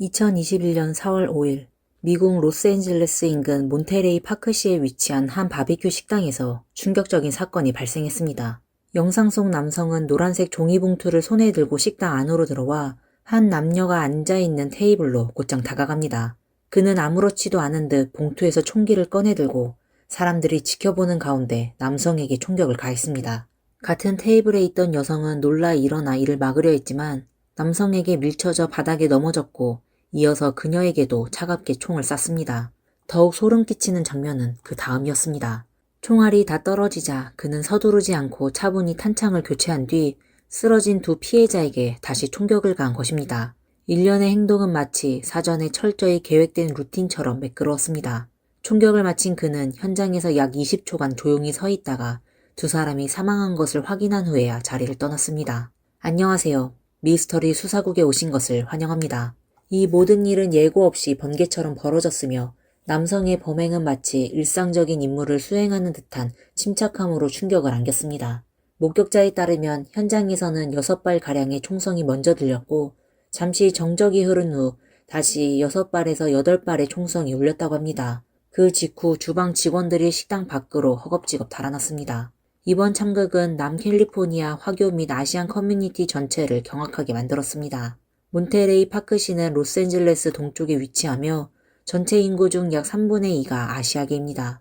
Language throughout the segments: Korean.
2021년 4월 5일 미국 로스앤젤레스 인근 몬테레이 파크시에 위치한 한 바비큐 식당에서 충격적인 사건이 발생했습니다. 영상 속 남성은 노란색 종이봉투를 손에 들고 식당 안으로 들어와 한 남녀가 앉아있는 테이블로 곧장 다가갑니다. 그는 아무렇지도 않은 듯 봉투에서 총기를 꺼내들고 사람들이 지켜보는 가운데 남성에게 총격을 가했습니다. 같은 테이블에 있던 여성은 놀라 일어나 이를 막으려 했지만 남성에게 밀쳐져 바닥에 넘어졌고 이어서 그녀에게도 차갑게 총을 쐈습니다. 더욱 소름 끼치는 장면은 그 다음이었습니다. 총알이 다 떨어지자 그는 서두르지 않고 차분히 탄창을 교체한 뒤 쓰러진 두 피해자에게 다시 총격을 가한 것입니다. 일련의 행동은 마치 사전에 철저히 계획된 루틴처럼 매끄러웠습니다. 총격을 마친 그는 현장에서 약 20초간 조용히 서 있다가 두 사람이 사망한 것을 확인한 후에야 자리를 떠났습니다. 안녕하세요. 미스터리 수사국에 오신 것을 환영합니다. 이 모든 일은 예고 없이 번개처럼 벌어졌으며 남성의 범행은 마치 일상적인 임무를 수행하는 듯한 침착함으로 충격을 안겼습니다. 목격자에 따르면 현장에서는 6발가량의 총성이 먼저 들렸고 잠시 정적이 흐른 후 다시 6발에서 8발의 총성이 울렸다고 합니다. 그 직후 주방 직원들이 식당 밖으로 허겁지겁 달아났습니다. 이번 참극은 남캘리포니아 화교 및 아시안 커뮤니티 전체를 경악하게 만들었습니다. 몬테레이 파크시는 로스앤젤레스 동쪽에 위치하며 전체 인구 중 약 3분의 2가 아시아계입니다.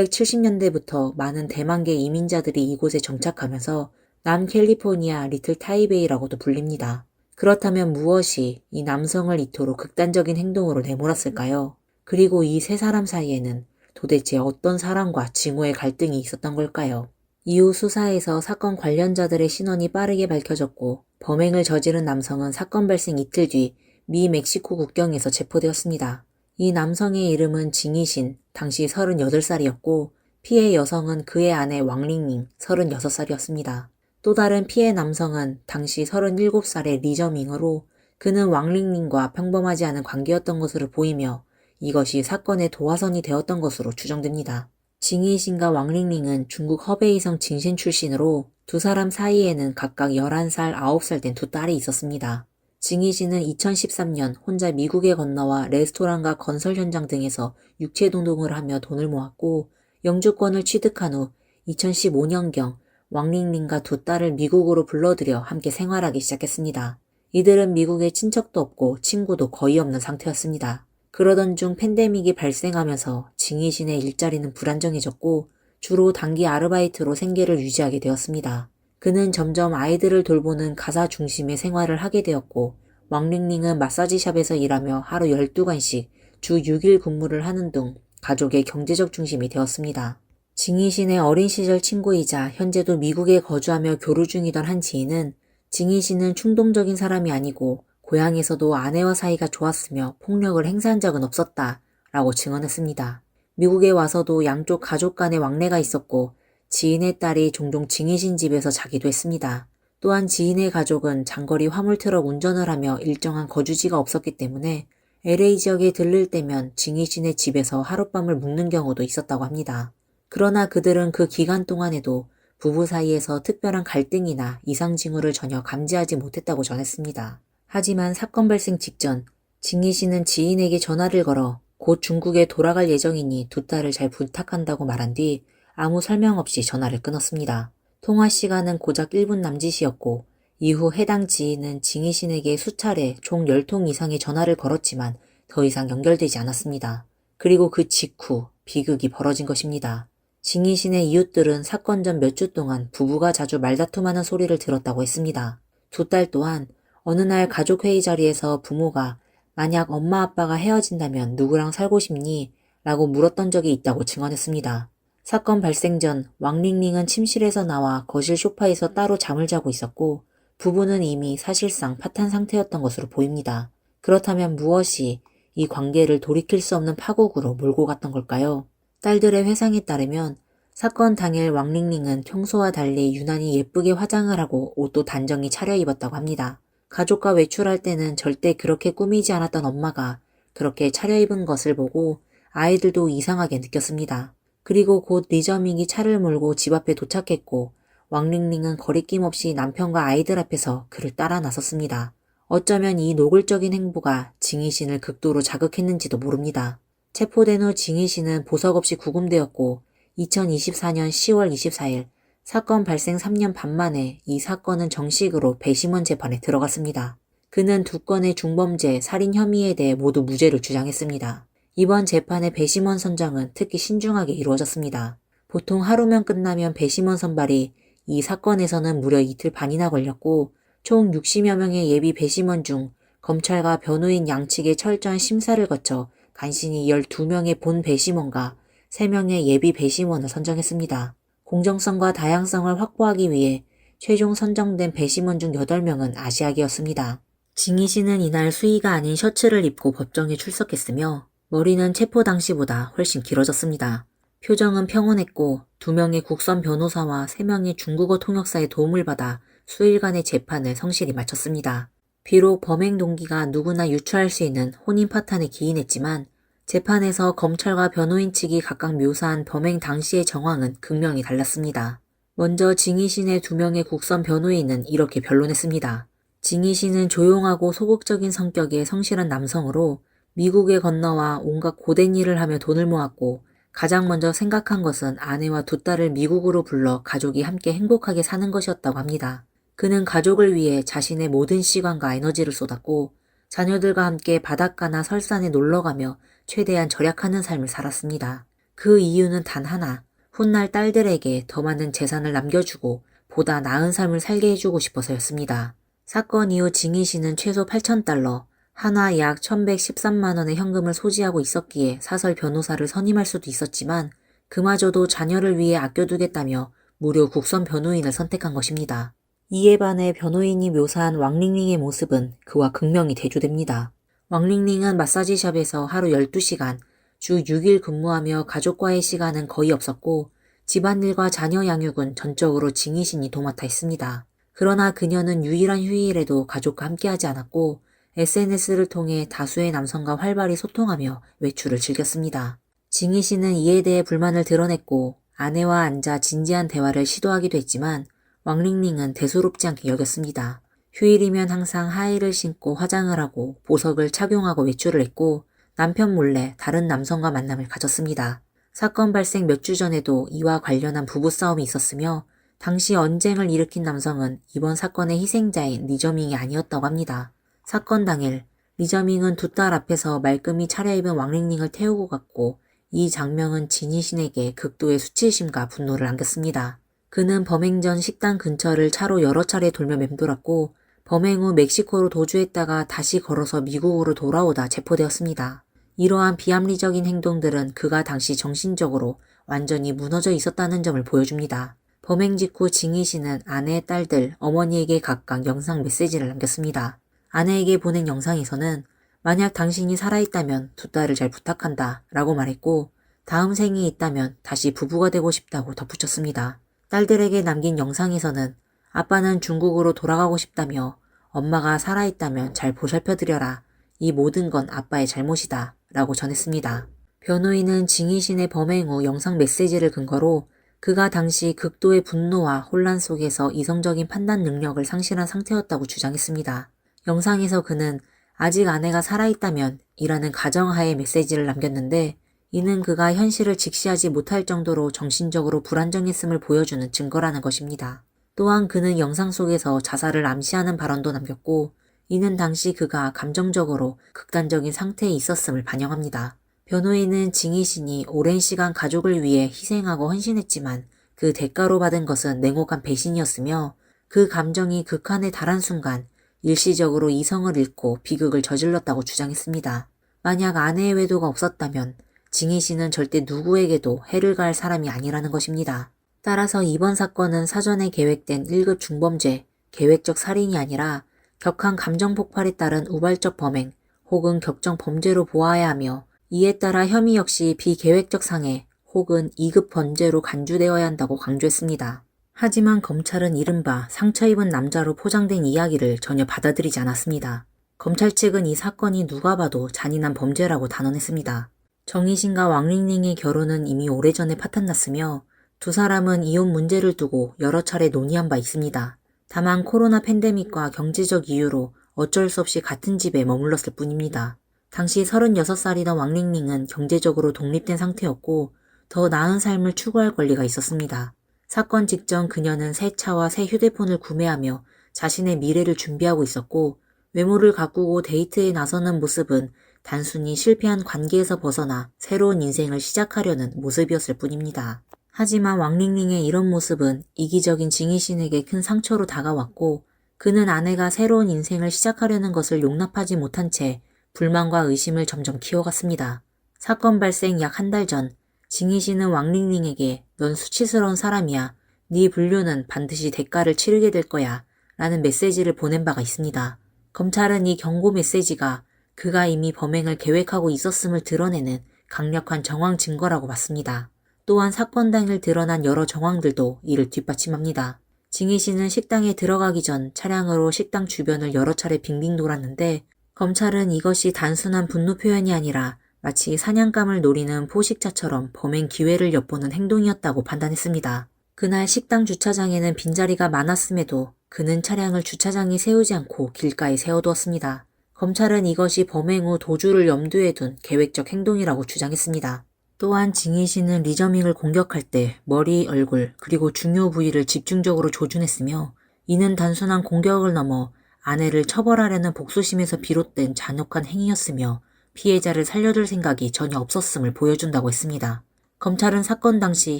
1970년대부터 많은 대만계 이민자들이 이곳에 정착하면서 남캘리포니아 리틀 타이베이라고도 불립니다. 그렇다면 무엇이 이 남성을 이토록 극단적인 행동으로 내몰았을까요? 그리고 이 세 사람 사이에는 도대체 어떤 사람과 징후의 갈등이 있었던 걸까요? 이후 수사에서 사건 관련자들의 신원이 빠르게 밝혀졌고 범행을 저지른 남성은 사건 발생 이틀 뒤 미 멕시코 국경에서 체포되었습니다. 이 남성의 이름은 징이신, 당시 38살이었고 피해 여성은 그의 아내 왕링링 36살이었습니다. 또 다른 피해 남성은 당시 37살의 리저밍으로 그는 왕링링과 평범하지 않은 관계였던 것으로 보이며 이것이 사건의 도화선이 되었던 것으로 추정됩니다. 징이신과 왕링링은 중국 허베이성 징신 출신으로 두 사람 사이에는 각각 11살, 9살 된 두 딸이 있었습니다. 징이신은 2013년 혼자 미국에 건너와 레스토랑과 건설 현장 등에서 육체노동을 하며 돈을 모았고 영주권을 취득한 후 2015년경 왕링링과 두 딸을 미국으로 불러들여 함께 생활하기 시작했습니다. 이들은 미국에 친척도 없고 친구도 거의 없는 상태였습니다. 그러던 중 팬데믹이 발생하면서 징이신의 일자리는 불안정해졌고 주로 단기 아르바이트로 생계를 유지하게 되었습니다. 그는 점점 아이들을 돌보는 가사 중심의 생활을 하게 되었고 왕링링은 마사지샵에서 일하며 하루 12간씩 주 6일 근무를 하는 등 가족의 경제적 중심이 되었습니다. 징이신의 어린 시절 친구이자 현재도 미국에 거주하며 교류 중이던 한 지인은 징이신은 충동적인 사람이 아니고 고향에서도 아내와 사이가 좋았으며 폭력을 행사한 적은 없었다 라고 증언했습니다. 미국에 와서도 양쪽 가족 간의 왕래가 있었고 지인의 딸이 종종 징이신 집에서 자기도 했습니다. 또한 지인의 가족은 장거리 화물트럭 운전을 하며 일정한 거주지가 없었기 때문에 LA 지역에 들를 때면 징이신의 집에서 하룻밤을 묵는 경우도 있었다고 합니다. 그러나 그들은 그 기간 동안에도 부부 사이에서 특별한 갈등이나 이상 징후를 전혀 감지하지 못했다고 전했습니다. 하지만 사건 발생 직전 징이신은 지인에게 전화를 걸어 곧 중국에 돌아갈 예정이니 두 딸을 잘 부탁한다고 말한 뒤 아무 설명 없이 전화를 끊었습니다. 통화 시간은 고작 1분 남짓이었고 이후 해당 지인은 징이신에게 수차례 총 10통 이상의 전화를 걸었지만 더 이상 연결되지 않았습니다. 그리고 그 직후 비극이 벌어진 것입니다. 징이신의 이웃들은 사건 전 몇 주 동안 부부가 자주 말다툼하는 소리를 들었다고 했습니다. 두 딸 또한 어느 날 가족회의 자리에서 부모가 만약 엄마 아빠가 헤어진다면 누구랑 살고 싶니? 라고 물었던 적이 있다고 증언했습니다. 사건 발생 전 왕링링은 침실에서 나와 거실 소파에서 따로 잠을 자고 있었고 부부는 이미 사실상 파탄 상태였던 것으로 보입니다. 그렇다면 무엇이 이 관계를 돌이킬 수 없는 파국으로 몰고 갔던 걸까요? 딸들의 회상에 따르면 사건 당일 왕링링은 평소와 달리 유난히 예쁘게 화장을 하고 옷도 단정히 차려입었다고 합니다. 가족과 외출할 때는 절대 그렇게 꾸미지 않았던 엄마가 그렇게 차려입은 것을 보고 아이들도 이상하게 느꼈습니다. 그리고 곧 리저밍이 차를 몰고 집 앞에 도착했고 왕링링은 거리낌 없이 남편과 아이들 앞에서 그를 따라 나섰습니다. 어쩌면 이 노골적인 행보가 징이신을 극도로 자극했는지도 모릅니다. 체포된 후 징이신은 보석 없이 구금되었고 2024년 10월 24일 사건 발생 3년 반 만에 이 사건은 정식으로 배심원 재판에 들어갔습니다. 그는 2건의 중범죄, 살인 혐의에 대해 모두 무죄를 주장했습니다. 이번 재판의 배심원 선정은 특히 신중하게 이루어졌습니다. 보통 하루면 끝나면 배심원 선발이 이 사건에서는 무려 이틀 반이나 걸렸고 총 60여 명의 예비 배심원 중 검찰과 변호인 양측의 철저한 심사를 거쳐 간신히 12명의 본 배심원과 3명의 예비 배심원을 선정했습니다. 공정성과 다양성을 확보하기 위해 최종 선정된 배심원 중 8명은 아시아계였습니다. 징이신은 이날 수의가 아닌 셔츠를 입고 법정에 출석했으며 머리는 체포 당시보다 훨씬 길어졌습니다. 표정은 평온했고 2명의 국선 변호사와 3명의 중국어 통역사의 도움을 받아 수일간의 재판을 성실히 마쳤습니다. 비록 범행 동기가 누구나 유추할 수 있는 혼인 파탄에 기인했지만 재판에서 검찰과 변호인 측이 각각 묘사한 범행 당시의 정황은 극명히 달랐습니다. 먼저 징이신의 2명의 국선 변호인은 이렇게 변론했습니다. 징이신은 조용하고 소극적인 성격의 성실한 남성으로 미국에 건너와 온갖 고된 일을 하며 돈을 모았고 가장 먼저 생각한 것은 아내와 2딸을 미국으로 불러 가족이 함께 행복하게 사는 것이었다고 합니다. 그는 가족을 위해 자신의 모든 시간과 에너지를 쏟았고 자녀들과 함께 바닷가나 설산에 놀러가며 최대한 절약하는 삶을 살았습니다. 그 이유는 단 하나, 훗날 딸들에게 더 많은 재산을 남겨주고 보다 나은 삶을 살게 해주고 싶어서였습니다. 사건 이후 징이신은 최소 8,000달러, 하나 약 1,113만 원의 현금을 소지하고 있었기에 사설 변호사를 선임할 수도 있었지만 그마저도 자녀를 위해 아껴두겠다며 무료 국선 변호인을 선택한 것입니다. 이에 반해 변호인이 묘사한 왕링링의 모습은 그와 극명히 대조됩니다. 왕링링은 마사지샵에서 하루 12시간, 주 6일 근무하며 가족과의 시간은 거의 없었고 집안일과 자녀 양육은 전적으로 징이신이 도맡아 했습니다. 그러나 그녀는 유일한 휴일에도 가족과 함께하지 않았고 SNS를 통해 다수의 남성과 활발히 소통하며 외출을 즐겼습니다. 징이신은 이에 대해 불만을 드러냈고 아내와 앉아 진지한 대화를 시도하기도 했지만 왕링링은 대수롭지 않게 여겼습니다. 휴일이면 항상 하의를 신고 화장을 하고 보석을 착용하고 외출을 했고 남편 몰래 다른 남성과 만남을 가졌습니다. 사건 발생 몇 주 전에도 이와 관련한 부부싸움이 있었으며 당시 언쟁을 일으킨 남성은 이번 사건의 희생자인 리저밍이 아니었다고 합니다. 사건 당일 리저밍은 2딸 앞에서 말끔히 차려입은 왕링링을 태우고 갔고 이 장면은 징이신에게 극도의 수치심과 분노를 안겼습니다. 그는 범행 전 식당 근처를 차로 여러 차례 돌며 맴돌았고 범행 후 멕시코로 도주했다가 다시 걸어서 미국으로 돌아오다 체포되었습니다. 이러한 비합리적인 행동들은 그가 당시 정신적으로 완전히 무너져 있었다는 점을 보여줍니다. 범행 직후 징이신은 아내, 딸들, 어머니에게 각각 영상 메시지를 남겼습니다. 아내에게 보낸 영상에서는 만약 당신이 살아있다면 2딸을 잘 부탁한다 라고 말했고 다음 생이 있다면 다시 부부가 되고 싶다고 덧붙였습니다. 딸들에게 남긴 영상에서는 아빠는 중국으로 돌아가고 싶다며 엄마가 살아있다면 잘 보살펴드려라. 이 모든 건 아빠의 잘못이다 라고 전했습니다. 변호인은 징이신의 범행 후 영상 메시지를 근거로 그가 당시 극도의 분노와 혼란 속에서 이성적인 판단 능력을 상실한 상태였다고 주장했습니다. 영상에서 그는 아직 아내가 살아있다면 이라는 가정하에 메시지를 남겼는데 이는 그가 현실을 직시하지 못할 정도로 정신적으로 불안정했음을 보여주는 증거라는 것입니다. 또한 그는 영상 속에서 자살을 암시하는 발언도 남겼고 이는 당시 그가 감정적으로 극단적인 상태에 있었음을 반영합니다. 변호인은 징이신이 오랜 시간 가족을 위해 희생하고 헌신했지만 그 대가로 받은 것은 냉혹한 배신이었으며 그 감정이 극한에 달한 순간 일시적으로 이성을 잃고 비극을 저질렀다고 주장했습니다. 만약 아내의 외도가 없었다면 징이신은 절대 누구에게도 해를 가할 사람이 아니라는 것입니다. 따라서 이번 사건은 사전에 계획된 1급 중범죄, 계획적 살인이 아니라 격한 감정 폭발에 따른 우발적 범행 혹은 격정 범죄로 보아야 하며 이에 따라 혐의 역시 비계획적 상해 혹은 2급 범죄로 간주되어야 한다고 강조했습니다. 하지만 검찰은 이른바 상처 입은 남자로 포장된 이야기를 전혀 받아들이지 않았습니다. 검찰 측은 이 사건이 누가 봐도 잔인한 범죄라고 단언했습니다. 정희신과 왕링링의 결혼은 이미 오래전에 파탄났으며 두 사람은 이혼 문제를 두고 여러 차례 논의한 바 있습니다. 다만 코로나 팬데믹과 경제적 이유로 어쩔 수 없이 같은 집에 머물렀을 뿐입니다. 당시 36살이던 왕링링은 경제적으로 독립된 상태였고 더 나은 삶을 추구할 권리가 있었습니다. 사건 직전 그녀는 새 차와 새 휴대폰을 구매하며 자신의 미래를 준비하고 있었고 외모를 가꾸고 데이트에 나서는 모습은 단순히 실패한 관계에서 벗어나 새로운 인생을 시작하려는 모습이었을 뿐입니다. 하지만 왕링링의 이런 모습은 이기적인 징이신에게 큰 상처로 다가왔고 그는 아내가 새로운 인생을 시작하려는 것을 용납하지 못한 채 불만과 의심을 점점 키워갔습니다. 사건 발생 약 한 달 전 징이신은 왕링링에게 넌 수치스러운 사람이야. 네 불륜은 반드시 대가를 치르게 될 거야. 라는 메시지를 보낸 바가 있습니다. 검찰은 이 경고 메시지가 그가 이미 범행을 계획하고 있었음을 드러내는 강력한 정황 증거라고 봤습니다. 또한 사건 당일 드러난 여러 정황들도 이를 뒷받침합니다. 징이 씨는 식당에 들어가기 전 차량으로 식당 주변을 여러 차례 빙빙 돌았는데 검찰은 이것이 단순한 분노 표현이 아니라 마치 사냥감을 노리는 포식자처럼 범행 기회를 엿보는 행동이었다고 판단했습니다. 그날 식당 주차장에는 빈자리가 많았음에도 그는 차량을 주차장에 세우지 않고 길가에 세워두었습니다. 검찰은 이것이 범행 후 도주를 염두에 둔 계획적 행동이라고 주장했습니다. 또한 징이 씨는 리저밍을 공격할 때 머리, 얼굴, 그리고 중요 부위를 집중적으로 조준했으며 이는 단순한 공격을 넘어 아내를 처벌하려는 복수심에서 비롯된 잔혹한 행위였으며 피해자를 살려둘 생각이 전혀 없었음을 보여준다고 했습니다. 검찰은 사건 당시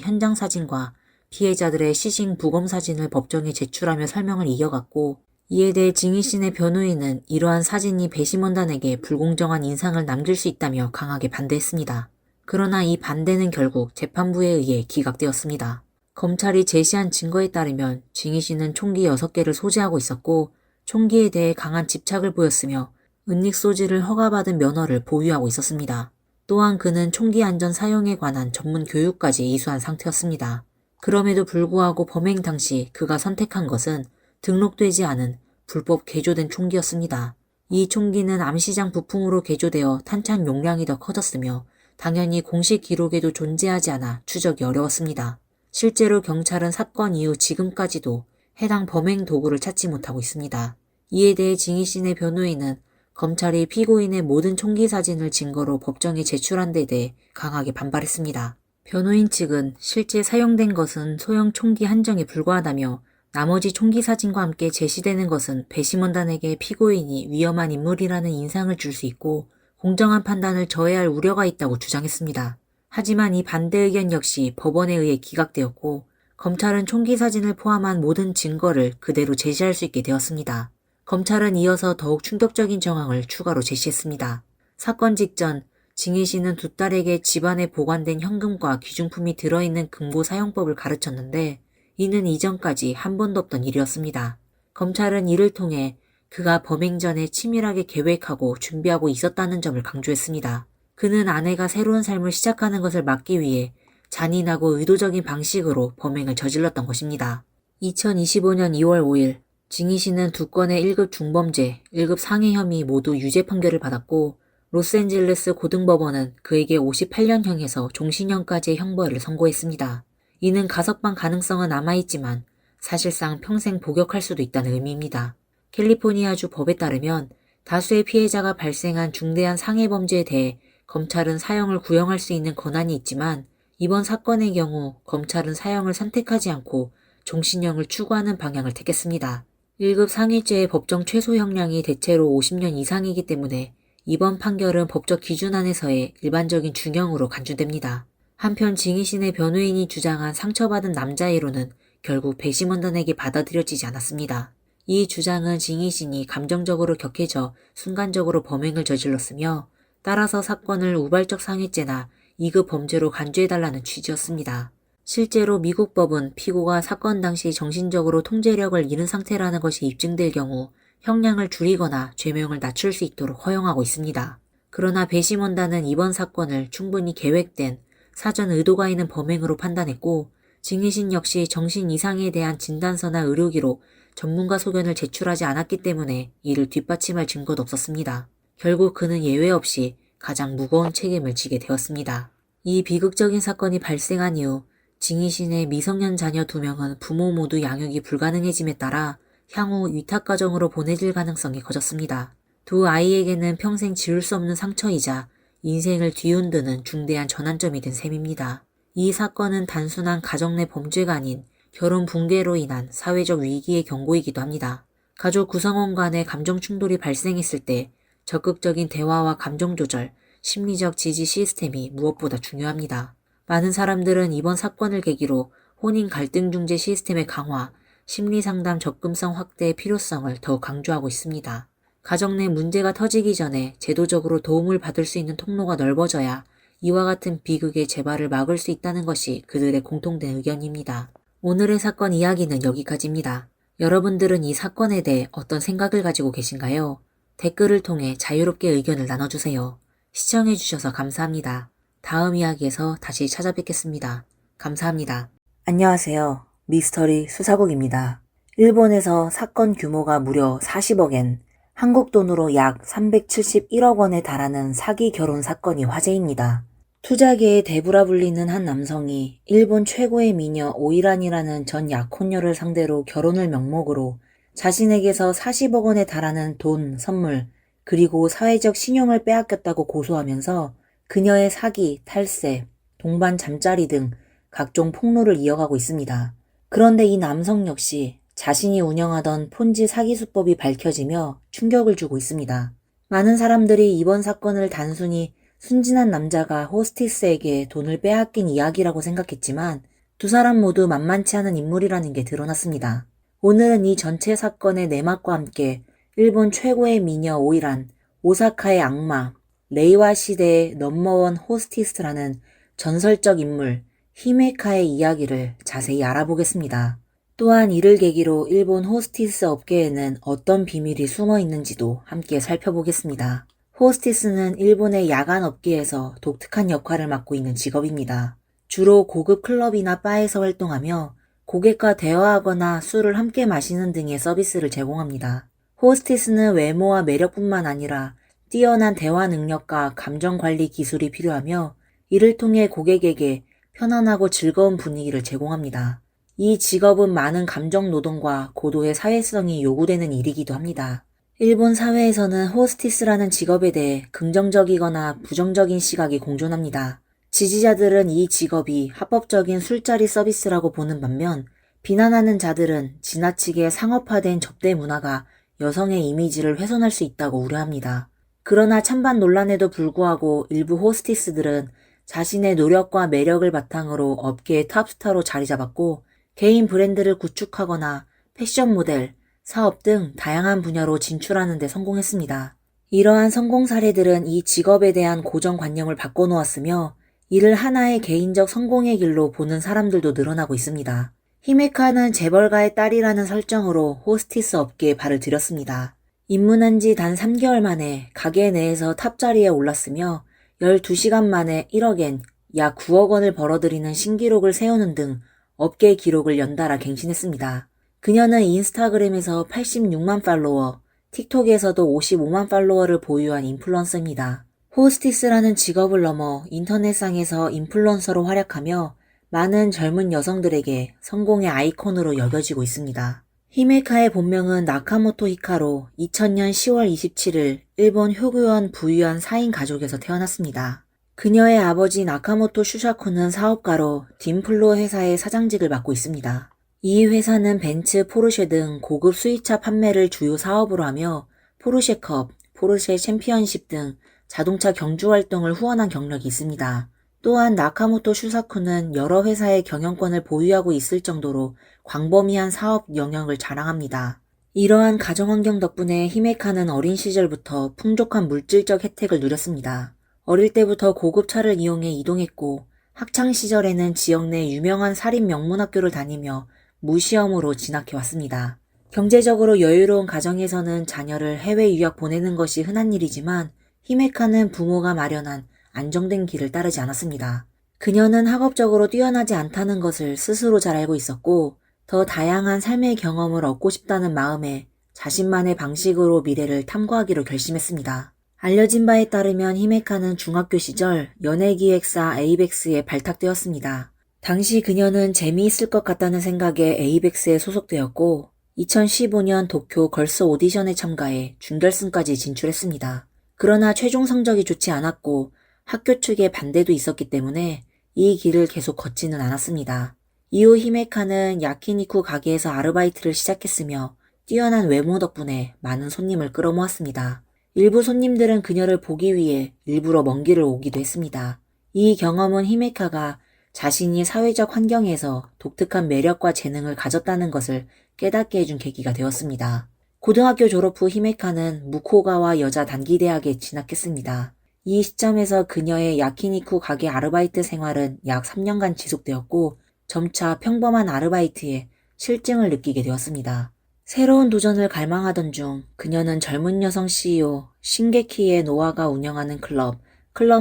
현장 사진과 피해자들의 시신 부검 사진을 법정에 제출하며 설명을 이어갔고 이에 대해 징이 씨의 변호인은 이러한 사진이 배심원단에게 불공정한 인상을 남길 수 있다며 강하게 반대했습니다. 그러나 이 반대는 결국 재판부에 의해 기각되었습니다. 검찰이 제시한 증거에 따르면 징이 씨는 총기 6개를 소지하고 있었고 총기에 대해 강한 집착을 보였으며 은닉 소지를 허가받은 면허를 보유하고 있었습니다. 또한 그는 총기 안전 사용에 관한 전문 교육까지 이수한 상태였습니다. 그럼에도 불구하고 범행 당시 그가 선택한 것은 등록되지 않은 불법 개조된 총기였습니다. 이 총기는 암시장 부품으로 개조되어 탄창 용량이 더 커졌으며 당연히 공식 기록에도 존재하지 않아 추적이 어려웠습니다. 실제로 경찰은 사건 이후 지금까지도 해당 범행 도구를 찾지 못하고 있습니다. 이에 대해 징이 씨의 변호인은 검찰이 피고인의 모든 총기 사진을 증거로 법정에 제출한 데 대해 강하게 반발했습니다. 변호인 측은 실제 사용된 것은 소형 총기 한정에 불과하다며 나머지 총기 사진과 함께 제시되는 것은 배심원단에게 피고인이 위험한 인물이라는 인상을 줄 수 있고 공정한 판단을 저해할 우려가 있다고 주장했습니다. 하지만 이 반대 의견 역시 법원에 의해 기각되었고 검찰은 총기 사진을 포함한 모든 증거를 그대로 제시할 수 있게 되었습니다. 검찰은 이어서 더욱 충격적인 정황을 추가로 제시했습니다. 사건 직전 징이 씨는 두 딸에게 집안에 보관된 현금과 귀중품이 들어있는 금고 사용법을 가르쳤는데 이는 이전까지 한 번도 없던 일이었습니다. 검찰은 이를 통해 그가 범행 전에 치밀하게 계획하고 준비하고 있었다는 점을 강조했습니다. 그는 아내가 새로운 삶을 시작하는 것을 막기 위해 잔인하고 의도적인 방식으로 범행을 저질렀던 것입니다. 2025년 2월 5일 징이 씨는 2건의 1급 중범죄, 1급 상해 혐의 모두 유죄 판결을 받았고 로스앤젤레스 고등법원은 그에게 58년형에서 종신형까지의 형벌을 선고했습니다. 이는 가석방 가능성은 남아있지만 사실상 평생 복역할 수도 있다는 의미입니다. 캘리포니아주 법에 따르면 다수의 피해자가 발생한 중대한 상해 범죄에 대해 검찰은 사형을 구형할 수 있는 권한이 있지만 이번 사건의 경우 검찰은 사형을 선택하지 않고 종신형을 추구하는 방향을 택했습니다. 1급 상해죄의 법정 최소 형량이 대체로 50년 이상이기 때문에 이번 판결은 법적 기준 안에서의 일반적인 중형으로 간주됩니다. 한편 징이 씨의 변호인이 주장한 상처받은 남자애로는 결국 배심원단에게 받아들여지지 않았습니다. 이 주장은 징이 씨이 감정적으로 격해져 순간적으로 범행을 저질렀으며 따라서 사건을 우발적 상해죄나 2급 범죄로 간주해달라는 취지였습니다. 실제로 미국 법은 피고가 사건 당시 정신적으로 통제력을 잃은 상태라는 것이 입증될 경우 형량을 줄이거나 죄명을 낮출 수 있도록 허용하고 있습니다. 그러나 배심원단은 이번 사건을 충분히 계획된 사전 의도가 있는 범행으로 판단했고 징이신 역시 정신 이상에 대한 진단서나 의료기록, 전문가 소견을 제출하지 않았기 때문에 이를 뒷받침할 증거도 없었습니다. 결국 그는 예외 없이 가장 무거운 책임을 지게 되었습니다. 이 비극적인 사건이 발생한 이후 징이신의 미성년 자녀 2명은 부모 모두 양육이 불가능해짐에 따라 향후 위탁가정으로 보내질 가능성이 커졌습니다. 두 아이에게는 평생 지울 수 없는 상처이자 인생을 뒤흔드는 중대한 전환점이 된 셈입니다. 이 사건은 단순한 가정 내 범죄가 아닌 결혼 붕괴로 인한 사회적 위기의 경고이기도 합니다. 가족 구성원 간의 감정 충돌이 발생했을 때 적극적인 대화와 감정 조절, 심리적 지지 시스템이 무엇보다 중요합니다. 많은 사람들은 이번 사건을 계기로 혼인 갈등 중재 시스템의 강화, 심리 상담 접근성 확대의 필요성을 더욱 강조하고 있습니다. 가정 내 문제가 터지기 전에 제도적으로 도움을 받을 수 있는 통로가 넓어져야 이와 같은 비극의 재발을 막을 수 있다는 것이 그들의 공통된 의견입니다. 오늘의 사건 이야기는 여기까지입니다. 여러분들은 이 사건에 대해 어떤 생각을 가지고 계신가요? 댓글을 통해 자유롭게 의견을 나눠주세요. 시청해주셔서 감사합니다. 다음 이야기에서 다시 찾아뵙겠습니다. 감사합니다. 안녕하세요. 미스터리 수사국입니다. 일본에서 사건 규모가 무려 40억엔, 한국 돈으로 약 371억 원에 달하는 사기 결혼 사건이 화제입니다. 투자계의 대부라 불리는 한 남성이 일본 최고의 미녀 오이란이라는 전 약혼녀를 상대로 결혼을 명목으로 자신에게서 40억 원에 달하는 돈, 선물, 그리고 사회적 신용을 빼앗겼다고 고소하면서 그녀의 사기, 탈세, 동반 잠자리 등 각종 폭로를 이어가고 있습니다. 그런데 이 남성 역시 자신이 운영하던 폰지 사기 수법이 밝혀지며 충격을 주고 있습니다. 많은 사람들이 이번 사건을 단순히 순진한 남자가 호스티스에게 돈을 빼앗긴 이야기라고 생각했지만 두 사람 모두 만만치 않은 인물이라는 게 드러났습니다. 오늘은 이 전체 사건의 내막과 함께 일본 최고의 미녀 오이란, 오사카의 악마, 레이와 시대의 넘버원 호스티스라는 전설적 인물 히메카의 이야기를 자세히 알아보겠습니다. 또한 이를 계기로 일본 호스티스 업계에는 어떤 비밀이 숨어 있는지도 함께 살펴보겠습니다. 호스티스는 일본의 야간 업계에서 독특한 역할을 맡고 있는 직업입니다. 주로 고급 클럽이나 바에서 활동하며 고객과 대화하거나 술을 함께 마시는 등의 서비스를 제공합니다. 호스티스는 외모와 매력뿐만 아니라 뛰어난 대화 능력과 감정 관리 기술이 필요하며 이를 통해 고객에게 편안하고 즐거운 분위기를 제공합니다. 이 직업은 많은 감정 노동과 고도의 사회성이 요구되는 일이기도 합니다. 일본 사회에서는 호스티스라는 직업에 대해 긍정적이거나 부정적인 시각이 공존합니다. 지지자들은 이 직업이 합법적인 술자리 서비스라고 보는 반면 비난하는 자들은 지나치게 상업화된 접대 문화가 여성의 이미지를 훼손할 수 있다고 우려합니다. 그러나 찬반 논란에도 불구하고 일부 호스티스들은 자신의 노력과 매력을 바탕으로 업계의 탑스타로 자리 잡았고 개인 브랜드를 구축하거나 패션 모델, 사업 등 다양한 분야로 진출하는 데 성공했습니다. 이러한 성공 사례들은 이 직업에 대한 고정관념을 바꿔놓았으며 이를 하나의 개인적 성공의 길로 보는 사람들도 늘어나고 있습니다. 히메카는 재벌가의 딸이라는 설정으로 호스티스 업계에 발을 들였습니다. 입문한 지 단 3개월 만에 가게 내에서 탑자리에 올랐으며 12시간 만에 1억엔, 약 9억 원을 벌어들이는 신기록을 세우는 등 업계 기록을 연달아 갱신했습니다. 그녀는 인스타그램에서 86만 팔로워, 틱톡에서도 55만 팔로워를 보유한 인플루언서입니다. 호스티스라는 직업을 넘어 인터넷상에서 인플루언서로 활약하며 많은 젊은 여성들에게 성공의 아이콘으로 여겨지고 있습니다. 히메카의 본명은 나카모토 히카로 2000년 10월 27일 일본 효교원 부유한 4인 가족에서 태어났습니다. 그녀의 아버지 나카모토 슈샤코는 사업가로 딤플로 회사의 사장직을 맡고 있습니다. 이 회사는 벤츠, 포르쉐 등 고급 수입차 판매를 주요 사업으로 하며 포르쉐컵, 포르쉐 챔피언십 등 자동차 경주 활동을 후원한 경력이 있습니다. 또한 나카모토 슈사쿠는 여러 회사의 경영권을 보유하고 있을 정도로 광범위한 사업 영역을 자랑합니다. 이러한 가정환경 덕분에 히메카는 어린 시절부터 풍족한 물질적 혜택을 누렸습니다. 어릴 때부터 고급차를 이용해 이동했고 학창 시절에는 지역 내 유명한 사립 명문학교를 다니며 무시험으로 진학해왔습니다. 경제적으로 여유로운 가정에서는 자녀를 해외 유학 보내는 것이 흔한 일이지만 히메카는 부모가 마련한 안정된 길을 따르지 않았습니다. 그녀는 학업적으로 뛰어나지 않다는 것을 스스로 잘 알고 있었고 더 다양한 삶의 경험을 얻고 싶다는 마음에 자신만의 방식으로 미래를 탐구하기로 결심했습니다. 알려진 바에 따르면 히메카는 중학교 시절 연예기획사 에이벡스에 발탁되었습니다. 당시 그녀는 재미있을 것 같다는 생각에 에이벡스에 소속되었고 2015년 도쿄 걸스 오디션에 참가해 준결승까지 진출했습니다. 그러나 최종 성적이 좋지 않았고 학교 측의 반대도 있었기 때문에 이 길을 계속 걷지는 않았습니다. 이후 히메카는 야키니쿠 가게에서 아르바이트를 시작했으며 뛰어난 외모 덕분에 많은 손님을 끌어모았습니다. 일부 손님들은 그녀를 보기 위해 일부러 먼 길을 오기도 했습니다. 이 경험은 히메카가 자신이 사회적 환경에서 독특한 매력과 재능을 가졌다는 것을 깨닫게 해준 계기가 되었습니다. 고등학교 졸업 후 히메카는 무코가와 여자 단기대학에 진학했습니다. 이 시점에서 그녀의 야키니쿠 가게 아르바이트 생활은 약 3년간 지속되었고 점차 평범한 아르바이트에 실증을 느끼게 되었습니다. 새로운 도전을 갈망하던 중 그녀는 젊은 여성 CEO 신게키의 노아가 운영하는 클럽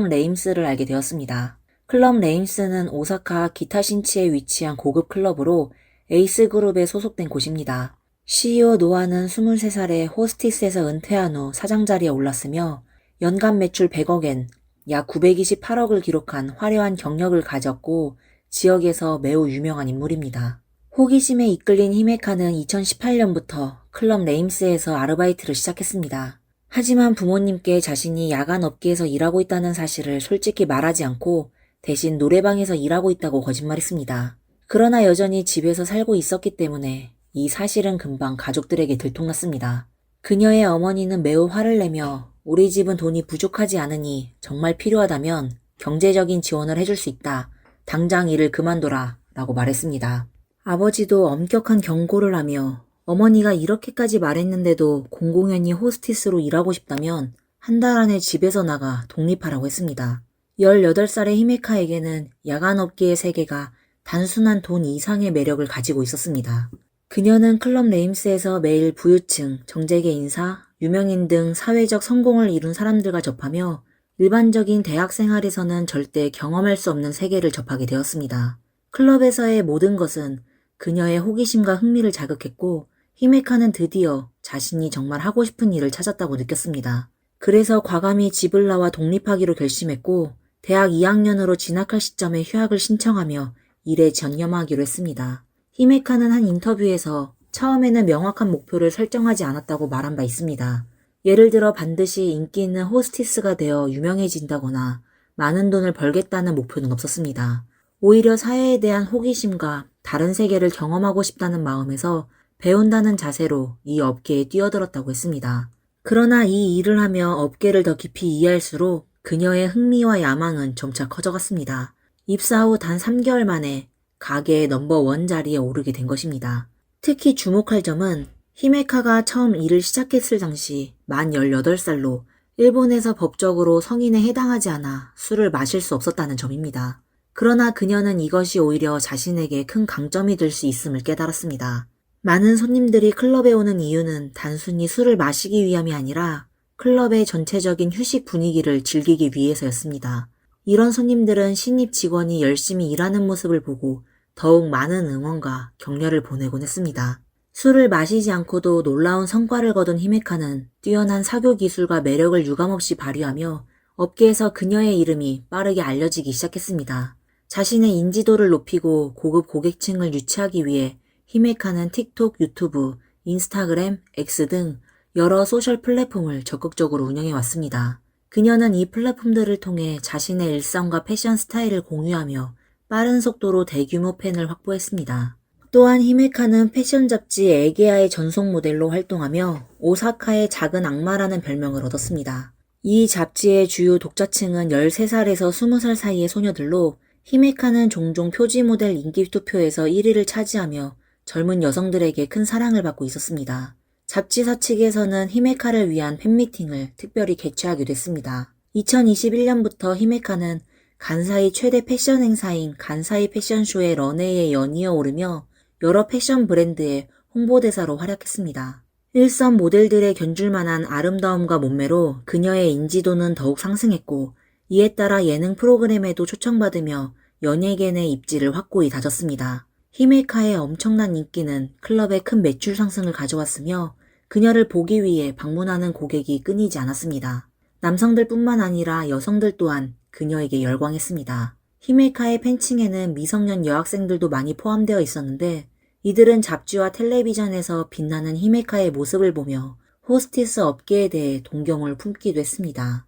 레임스를 알게 되었습니다. 클럽 레임스는 오사카 기타신치에 위치한 고급 클럽으로 에이스그룹에 소속된 곳입니다. CEO 노아는 23살에 호스티스에서 은퇴한 후 사장 자리에 올랐으며 연간 매출 100억엔, 약 928억을 기록한 화려한 경력을 가졌고 지역에서 매우 유명한 인물입니다. 호기심에 이끌린 히메카는 2018년부터 클럽 레임스에서 아르바이트를 시작했습니다. 하지만 부모님께 자신이 야간 업계에서 일하고 있다는 사실을 솔직히 말하지 않고 대신 노래방에서 일하고 있다고 거짓말했습니다. 그러나 여전히 집에서 살고 있었기 때문에 이 사실은 금방 가족들에게 들통났습니다. 그녀의 어머니는 매우 화를 내며 우리 집은 돈이 부족하지 않으니 정말 필요하다면 경제적인 지원을 해줄 수 있다. 당장 일을 그만둬라 라고 말했습니다. 아버지도 엄격한 경고를 하며 어머니가 이렇게까지 말했는데도 공공연히 호스티스로 일하고 싶다면 한 달 안에 집에서 나가 독립하라고 했습니다. 18살의 히메카에게는 야간업계의 세계가 단순한 돈 이상의 매력을 가지고 있었습니다. 그녀는 클럽 레임스에서 매일 부유층, 정재계 인사, 유명인 등 사회적 성공을 이룬 사람들과 접하며 일반적인 대학 생활에서는 절대 경험할 수 없는 세계를 접하게 되었습니다. 클럽에서의 모든 것은 그녀의 호기심과 흥미를 자극했고 히메카는 드디어 자신이 정말 하고 싶은 일을 찾았다고 느꼈습니다. 그래서 과감히 집을 나와 독립하기로 결심했고 대학 2학년으로 진학할 시점에 휴학을 신청하며 일에 전념하기로 했습니다. 히메카는 한 인터뷰에서 처음에는 명확한 목표를 설정하지 않았다고 말한 바 있습니다. 예를 들어 반드시 인기 있는 호스티스가 되어 유명해진다거나 많은 돈을 벌겠다는 목표는 없었습니다. 오히려 사회에 대한 호기심과 다른 세계를 경험하고 싶다는 마음에서 배운다는 자세로 이 업계에 뛰어들었다고 했습니다. 그러나 이 일을 하며 업계를 더 깊이 이해할수록 그녀의 흥미와 야망은 점차 커져갔습니다. 입사 후 단 3개월 만에 가게의 넘버1 자리에 오르게 된 것입니다. 특히 주목할 점은 히메카가 처음 일을 시작했을 당시 만 18살로 일본에서 법적으로 성인에 해당하지 않아 술을 마실 수 없었다는 점입니다. 그러나 그녀는 이것이 오히려 자신에게 큰 강점이 될 수 있음을 깨달았습니다. 많은 손님들이 클럽에 오는 이유는 단순히 술을 마시기 위함이 아니라 클럽의 전체적인 휴식 분위기를 즐기기 위해서였습니다. 이런 손님들은 신입 직원이 열심히 일하는 모습을 보고 더욱 많은 응원과 격려를 보내곤 했습니다. 술을 마시지 않고도 놀라운 성과를 거둔 히메카는 뛰어난 사교 기술과 매력을 유감없이 발휘하며 업계에서 그녀의 이름이 빠르게 알려지기 시작했습니다. 자신의 인지도를 높이고 고급 고객층을 유치하기 위해 히메카는 틱톡, 유튜브, 인스타그램, X 등 여러 소셜 플랫폼을 적극적으로 운영해 왔습니다. 그녀는 이 플랫폼들을 통해 자신의 일상과 패션 스타일을 공유하며 빠른 속도로 대규모 팬을 확보했습니다. 또한 히메카는 패션 잡지 에게아의 전속 모델로 활동하며 오사카의 작은 악마라는 별명을 얻었습니다. 이 잡지의 주요 독자층은 13살에서 20살 사이의 소녀들로 히메카는 종종 표지 모델 인기 투표에서 1위를 차지하며 젊은 여성들에게 큰 사랑을 받고 있었습니다. 잡지사 측에서는 히메카를 위한 팬미팅을 특별히 개최하기도 했습니다. 2021년부터 히메카는 간사이 최대 패션 행사인 간사이 패션쇼의 런웨이에 연이어 오르며 여러 패션 브랜드의 홍보대사로 활약했습니다. 일선 모델들의 견줄만한 아름다움과 몸매로 그녀의 인지도는 더욱 상승했고 이에 따라 예능 프로그램에도 초청받으며 연예계 내 입지를 확고히 다졌습니다. 히메카의 엄청난 인기는 클럽에 큰 매출 상승을 가져왔으며 그녀를 보기 위해 방문하는 고객이 끊이지 않았습니다. 남성들뿐만 아니라 여성들 또한 그녀에게 열광했습니다. 히메카의 팬층에는 미성년 여학생들도 많이 포함되어 있었는데 이들은 잡지와 텔레비전에서 빛나는 히메카의 모습을 보며 호스티스 업계에 대해 동경을 품기도 했습니다.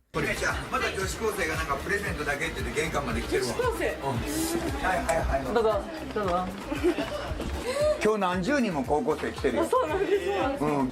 まだ女子高生がなんかプレゼントだけって言って玄関まで来てるわ。はいはいはい。どうぞどうぞ。今日何十人も高校生来てるよ。そうなんですよ。うん。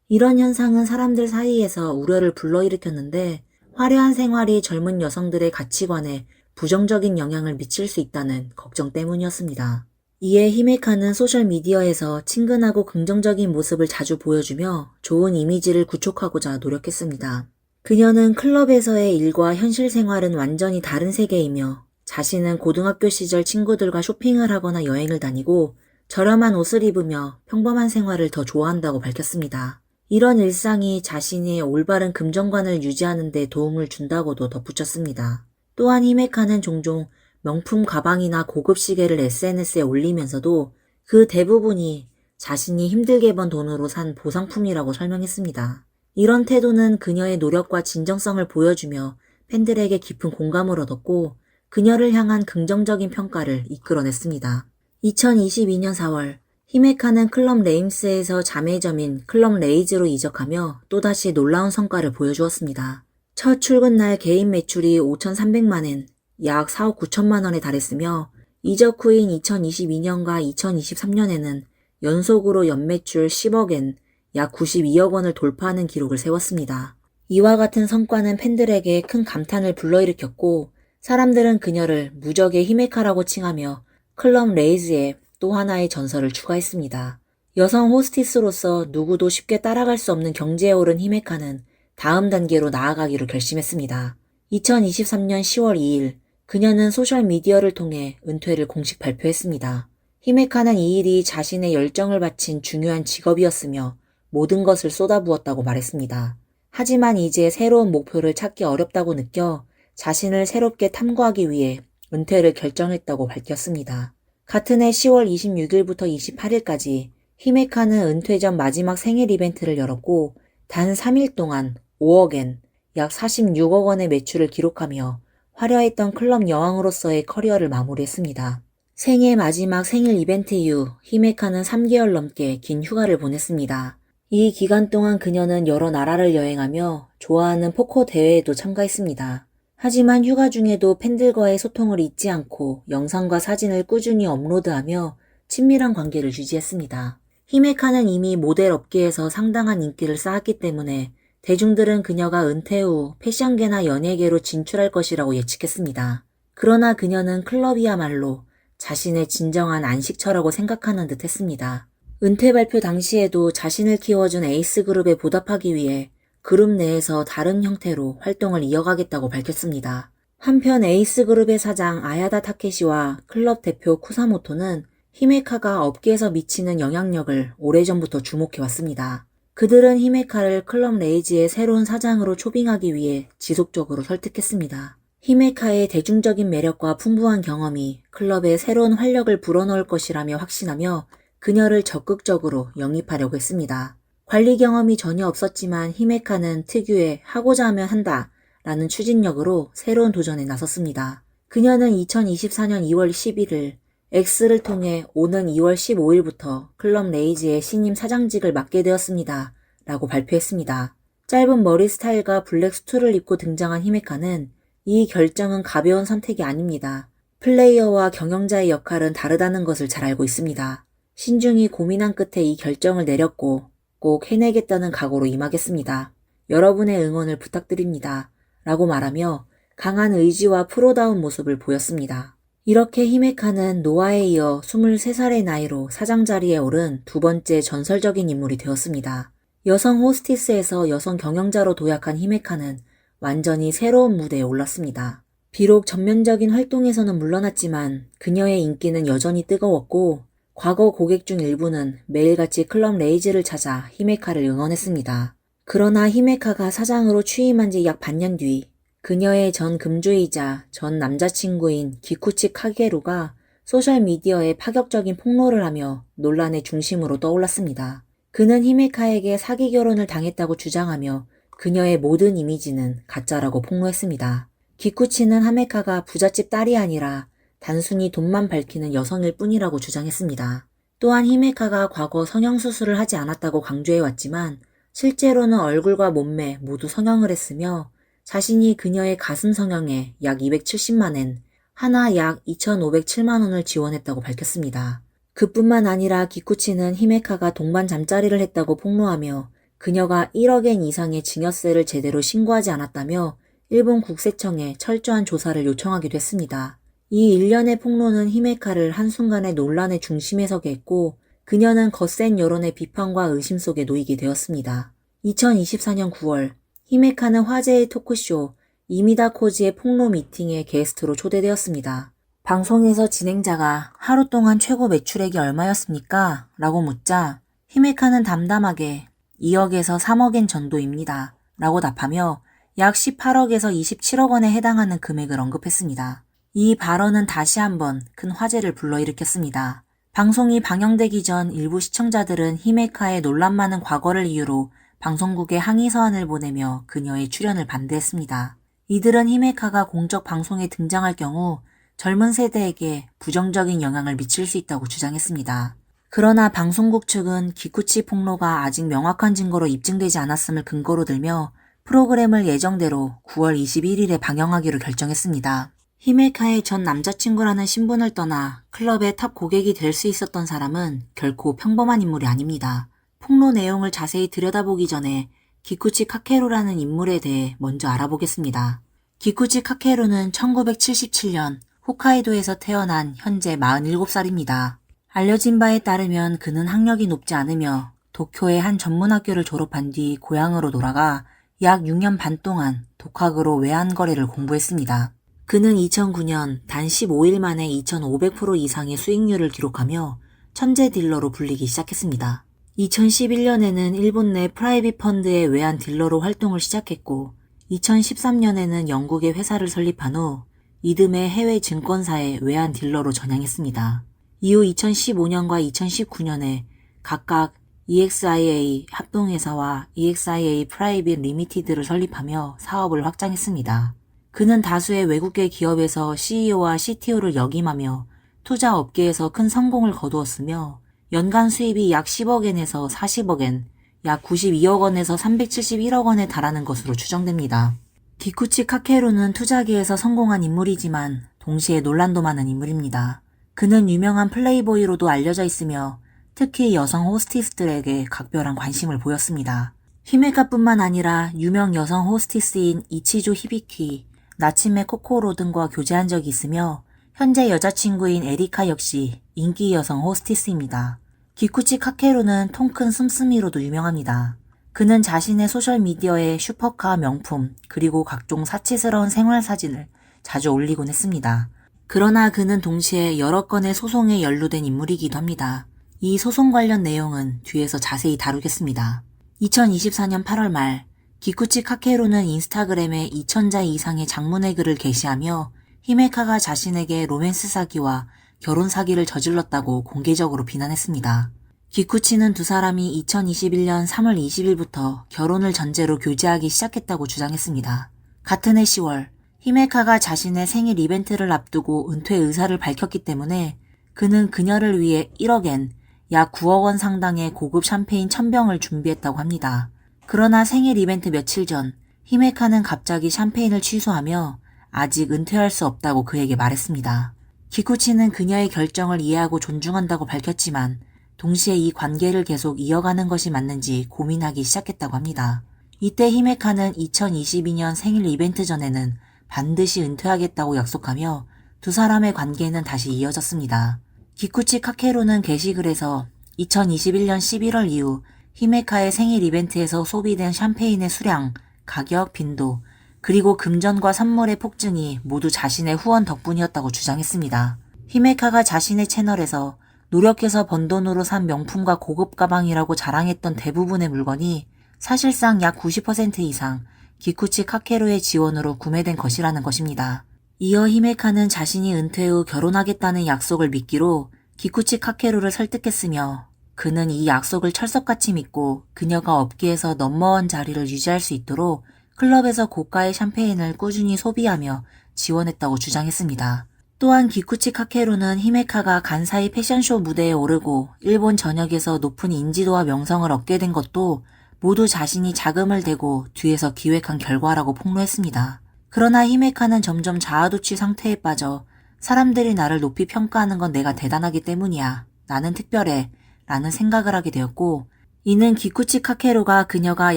이런 현상은 사람들 사이에서 우려를 불러일으켰는데 화려한 생활이 젊은 여성들의 가치관에 부정적인 영향을 미칠 수 있다는 걱정 때문이었습니다. 이에 히메카는 소셜미디어에서 친근하고 긍정적인 모습을 자주 보여주며 좋은 이미지를 구축하고자 노력했습니다. 그녀는 클럽에서의 일과 현실 생활은 완전히 다른 세계이며 자신은 고등학교 시절 친구들과 쇼핑을 하거나 여행을 다니고 저렴한 옷을 입으며 평범한 생활을 더 좋아한다고 밝혔습니다. 이런 일상이 자신의 올바른 금전관을 유지하는 데 도움을 준다고도 덧붙였습니다. 또한 히메카는 종종 명품 가방이나 고급 시계를 SNS에 올리면서도 그 대부분이 자신이 힘들게 번 돈으로 산 보상품이라고 설명했습니다. 이런 태도는 그녀의 노력과 진정성을 보여주며 팬들에게 깊은 공감을 얻었고 그녀를 향한 긍정적인 평가를 이끌어냈습니다. 2022년 4월 히메카는 클럽 레임스에서 자매점인 클럽 레이즈로 이적하며 또다시 놀라운 성과를 보여주었습니다. 첫 출근 날 개인 매출이 5,300만엔, 약 4억 9천만 원에 달했으며 이적 후인 2022년과 2023년에는 연속으로 연매출 10억엔, 약 92억 원을 돌파하는 기록을 세웠습니다. 이와 같은 성과는 팬들에게 큰 감탄을 불러일으켰고 사람들은 그녀를 무적의 히메카라고 칭하며 클럽 레이즈에 또 하나의 전설을 추가했습니다. 여성 호스티스로서 누구도 쉽게 따라갈 수 없는 경지에 오른 히메카는 다음 단계로 나아가기로 결심했습니다. 2023년 10월 2일 그녀는 소셜미디어를 통해 은퇴를 공식 발표했습니다. 히메카는 이 일이 자신의 열정을 바친 중요한 직업이었으며 모든 것을 쏟아부었다고 말했습니다. 하지만 이제 새로운 목표를 찾기 어렵다고 느껴 자신을 새롭게 탐구하기 위해 은퇴를 결정했다고 밝혔습니다. 같은 해 10월 26일부터 28일까지 히메카는 은퇴 전 마지막 생일 이벤트를 열었고 단 3일 동안 5억엔, 약 46억 원의 매출을 기록하며 화려했던 클럽 여왕으로서의 커리어를 마무리했습니다. 생애 마지막 생일 이벤트 이후 히메카는 3개월 넘게 긴 휴가를 보냈습니다. 이 기간 동안 그녀는 여러 나라를 여행하며 좋아하는 포커 대회에도 참가했습니다. 하지만 휴가 중에도 팬들과의 소통을 잊지 않고 영상과 사진을 꾸준히 업로드하며 친밀한 관계를 유지했습니다. 히메카는 이미 모델 업계에서 상당한 인기를 쌓았기 때문에 대중들은 그녀가 은퇴 후 패션계나 연예계로 진출할 것이라고 예측했습니다. 그러나 그녀는 클럽이야말로 자신의 진정한 안식처라고 생각하는 듯 했습니다. 은퇴 발표 당시에도 자신을 키워준 에이스그룹에 보답하기 위해 그룹 내에서 다른 형태로 활동을 이어가겠다고 밝혔습니다. 한편 에이스그룹의 사장 아야다 타케시와 클럽 대표 쿠사모토는 히메카가 업계에서 미치는 영향력을 오래전부터 주목해왔습니다. 그들은 히메카를 클럽 레이즈의 새로운 사장으로 초빙하기 위해 지속적으로 설득했습니다. 히메카의 대중적인 매력과 풍부한 경험이 클럽에 새로운 활력을 불어넣을 것이라며 확신하며 그녀를 적극적으로 영입하려고 했습니다. 관리 경험이 전혀 없었지만 히메카는 특유의 하고자 하면 한다 라는 추진력으로 새로운 도전에 나섰습니다. 그녀는 2024년 2월 11일 X를 통해 오는 2월 15일부터 클럽 레이즈의 신임 사장직을 맡게 되었습니다 라고 발표했습니다. 짧은 머리 스타일과 블랙 수트를 입고 등장한 히메카는 이 결정은 가벼운 선택이 아닙니다. 플레이어와 경영자의 역할은 다르다는 것을 잘 알고 있습니다. 신중히 고민한 끝에 이 결정을 내렸고 꼭 해내겠다는 각오로 임하겠습니다. 여러분의 응원을 부탁드립니다. 라고 말하며 강한 의지와 프로다운 모습을 보였습니다. 이렇게 히메카는 노아에 이어 23살의 나이로 사장 자리에 오른 두 번째 전설적인 인물이 되었습니다. 여성 호스티스에서 여성 경영자로 도약한 히메카는 완전히 새로운 무대에 올랐습니다. 비록 전면적인 활동에서는 물러났지만 그녀의 인기는 여전히 뜨거웠고 과거 고객 중 일부는 매일같이 클럽 레이즈를 찾아 히메카를 응원했습니다. 그러나 히메카가 사장으로 취임한 지 약 반년 뒤 그녀의 전 금주이자 전 남자친구인 기쿠치 카게루가 소셜미디어에 파격적인 폭로를 하며 논란의 중심으로 떠올랐습니다. 그는 히메카에게 사기 결혼을 당했다고 주장하며 그녀의 모든 이미지는 가짜라고 폭로했습니다. 기쿠치는 히메카가 부잣집 딸이 아니라 단순히 돈만 밝히는 여성일 뿐이라고 주장했습니다. 또한 히메카가 과거 성형수술을 하지 않았다고 강조해왔지만 실제로는 얼굴과 몸매 모두 성형을 했으며 자신이 그녀의 가슴 성형에 약 270만엔, 하나 약 2,507만원을 지원했다고 밝혔습니다. 그뿐만 아니라 기쿠치는 히메카가 동반 잠자리를 했다고 폭로하며 그녀가 1억엔 이상의 증여세를 제대로 신고하지 않았다며 일본 국세청에 철저한 조사를 요청하기도 했습니다. 이 일련의 폭로는 히메카를 한순간의 논란의 중심에 서게 했고 그녀는 거센 여론의 비판과 의심 속에 놓이게 되었습니다. 2024년 9월 히메카는 화제의 토크쇼 이미다 코지의 폭로 미팅에 게스트로 초대되었습니다. 방송에서 진행자가 하루 동안 최고 매출액이 얼마였습니까? 라고 묻자 히메카는 담담하게 2억에서 3억엔 정도입니다. 라고 답하며 약 18억에서 27억 원에 해당하는 금액을 언급했습니다. 이 발언은 다시 한번 큰 화제를 불러일으켰습니다. 방송이 방영되기 전 일부 시청자들은 히메카의 논란 많은 과거를 이유로 방송국에 항의 서한을 보내며 그녀의 출연을 반대했습니다. 이들은 히메카가 공적 방송에 등장할 경우 젊은 세대에게 부정적인 영향을 미칠 수 있다고 주장했습니다. 그러나 방송국 측은 기쿠치 폭로가 아직 명확한 증거로 입증되지 않았음을 근거로 들며 프로그램을 예정대로 9월 21일에 방영하기로 결정했습니다. 히메카의 전 남자친구라는 신분을 떠나 클럽의 탑 고객이 될 수 있었던 사람은 결코 평범한 인물이 아닙니다. 폭로 내용을 자세히 들여다보기 전에 기쿠치 카케루라는 인물에 대해 먼저 알아보겠습니다. 기쿠치 카케루는 1977년 홋카이도에서 태어난 현재 47살입니다. 알려진 바에 따르면 그는 학력이 높지 않으며 도쿄의 한 전문학교를 졸업한 뒤 고향으로 돌아가 약 6년 반 동안 독학으로 외환거래를 공부했습니다. 그는 2009년 단 15일 만에 2,500% 이상의 수익률을 기록하며 천재 딜러로 불리기 시작했습니다. 2011년에는 일본 내 프라이빗 펀드의 외환 딜러로 활동을 시작했고 2013년에는 영국의 회사를 설립한 후 이듬해 해외 증권사의 외환 딜러로 전향했습니다. 이후 2015년과 2019년에 각각 EXIA 합동회사와 EXIA 프라이빗 리미티드를 설립하며 사업을 확장했습니다. 그는 다수의 외국계 기업에서 CEO와 CTO를 역임하며 투자 업계에서 큰 성공을 거두었으며 연간 수입이 약 10억엔에서 40억엔, 약 92억 원에서 371억 원에 달하는 것으로 추정됩니다. 기쿠치 카케루는 투자계에서 성공한 인물이지만 동시에 논란도 많은 인물입니다. 그는 유명한 플레이보이로도 알려져 있으며 특히 여성 호스티스들에게 각별한 관심을 보였습니다. 히메카뿐만 아니라 유명 여성 호스티스인 이치조 히비키, 나츠메 코코로 등과 교제한 적이 있으며 현재 여자친구인 에리카 역시 인기 여성 호스티스입니다. 기쿠치 카케루는 통큰 씀씀이로도 유명합니다. 그는 자신의 소셜미디어에 슈퍼카 명품 그리고 각종 사치스러운 생활사진을 자주 올리곤 했습니다. 그러나 그는 동시에 여러 건의 소송에 연루된 인물이기도 합니다. 이 소송 관련 내용은 뒤에서 자세히 다루겠습니다. 2024년 8월 말 기쿠치 카케루는 인스타그램에 2,000자 이상의 장문의 글을 게시하며 히메카가 자신에게 로맨스 사기와 결혼 사기를 저질렀다고 공개적으로 비난했습니다. 기쿠치는 두 사람이 2021년 3월 20일부터 결혼을 전제로 교제하기 시작했다고 주장했습니다. 같은 해 10월 히메카가 자신의 생일 이벤트를 앞두고 은퇴 의사를 밝혔기 때문에 그는 그녀를 위해 1억엔 약 9억 원 상당의 고급 샴페인 1000병을 준비했다고 합니다. 그러나 생일 이벤트 며칠 전 히메카는 갑자기 샴페인을 취소하며 아직 은퇴할 수 없다고 그에게 말했습니다. 기쿠치는 그녀의 결정을 이해하고 존중한다고 밝혔지만 동시에 이 관계를 계속 이어가는 것이 맞는지 고민하기 시작했다고 합니다. 이때 히메카는 2022년 생일 이벤트 전에는 반드시 은퇴하겠다고 약속하며 두 사람의 관계는 다시 이어졌습니다. 기쿠치 카케루는 게시글에서 2021년 11월 이후 히메카의 생일 이벤트에서 소비된 샴페인의 수량, 가격, 빈도, 그리고 금전과 선물의 폭증이 모두 자신의 후원 덕분이었다고 주장했습니다. 히메카가 자신의 채널에서 노력해서 번 돈으로 산 명품과 고급 가방이라고 자랑했던 대부분의 물건이 사실상 약 90% 이상 기쿠치 카케루의 지원으로 구매된 것이라는 것입니다. 이어 히메카는 자신이 은퇴 후 결혼하겠다는 약속을 믿기로 기쿠치 카케루를 설득했으며 그는 이 약속을 철석같이 믿고 그녀가 업계에서 넘버원 자리를 유지할 수 있도록 클럽에서 고가의 샴페인을 꾸준히 소비하며 지원했다고 주장했습니다. 또한 기쿠치 카케루는 히메카가 간사이 패션쇼 무대에 오르고 일본 전역에서 높은 인지도와 명성을 얻게 된 것도 모두 자신이 자금을 대고 뒤에서 기획한 결과라고 폭로했습니다. 그러나 히메카는 점점 자아도취 상태에 빠져 사람들이 나를 높이 평가하는 건 내가 대단하기 때문이야. 나는 특별해. 라는 생각을 하게 되었고, 이는 기쿠치 카케루가 그녀가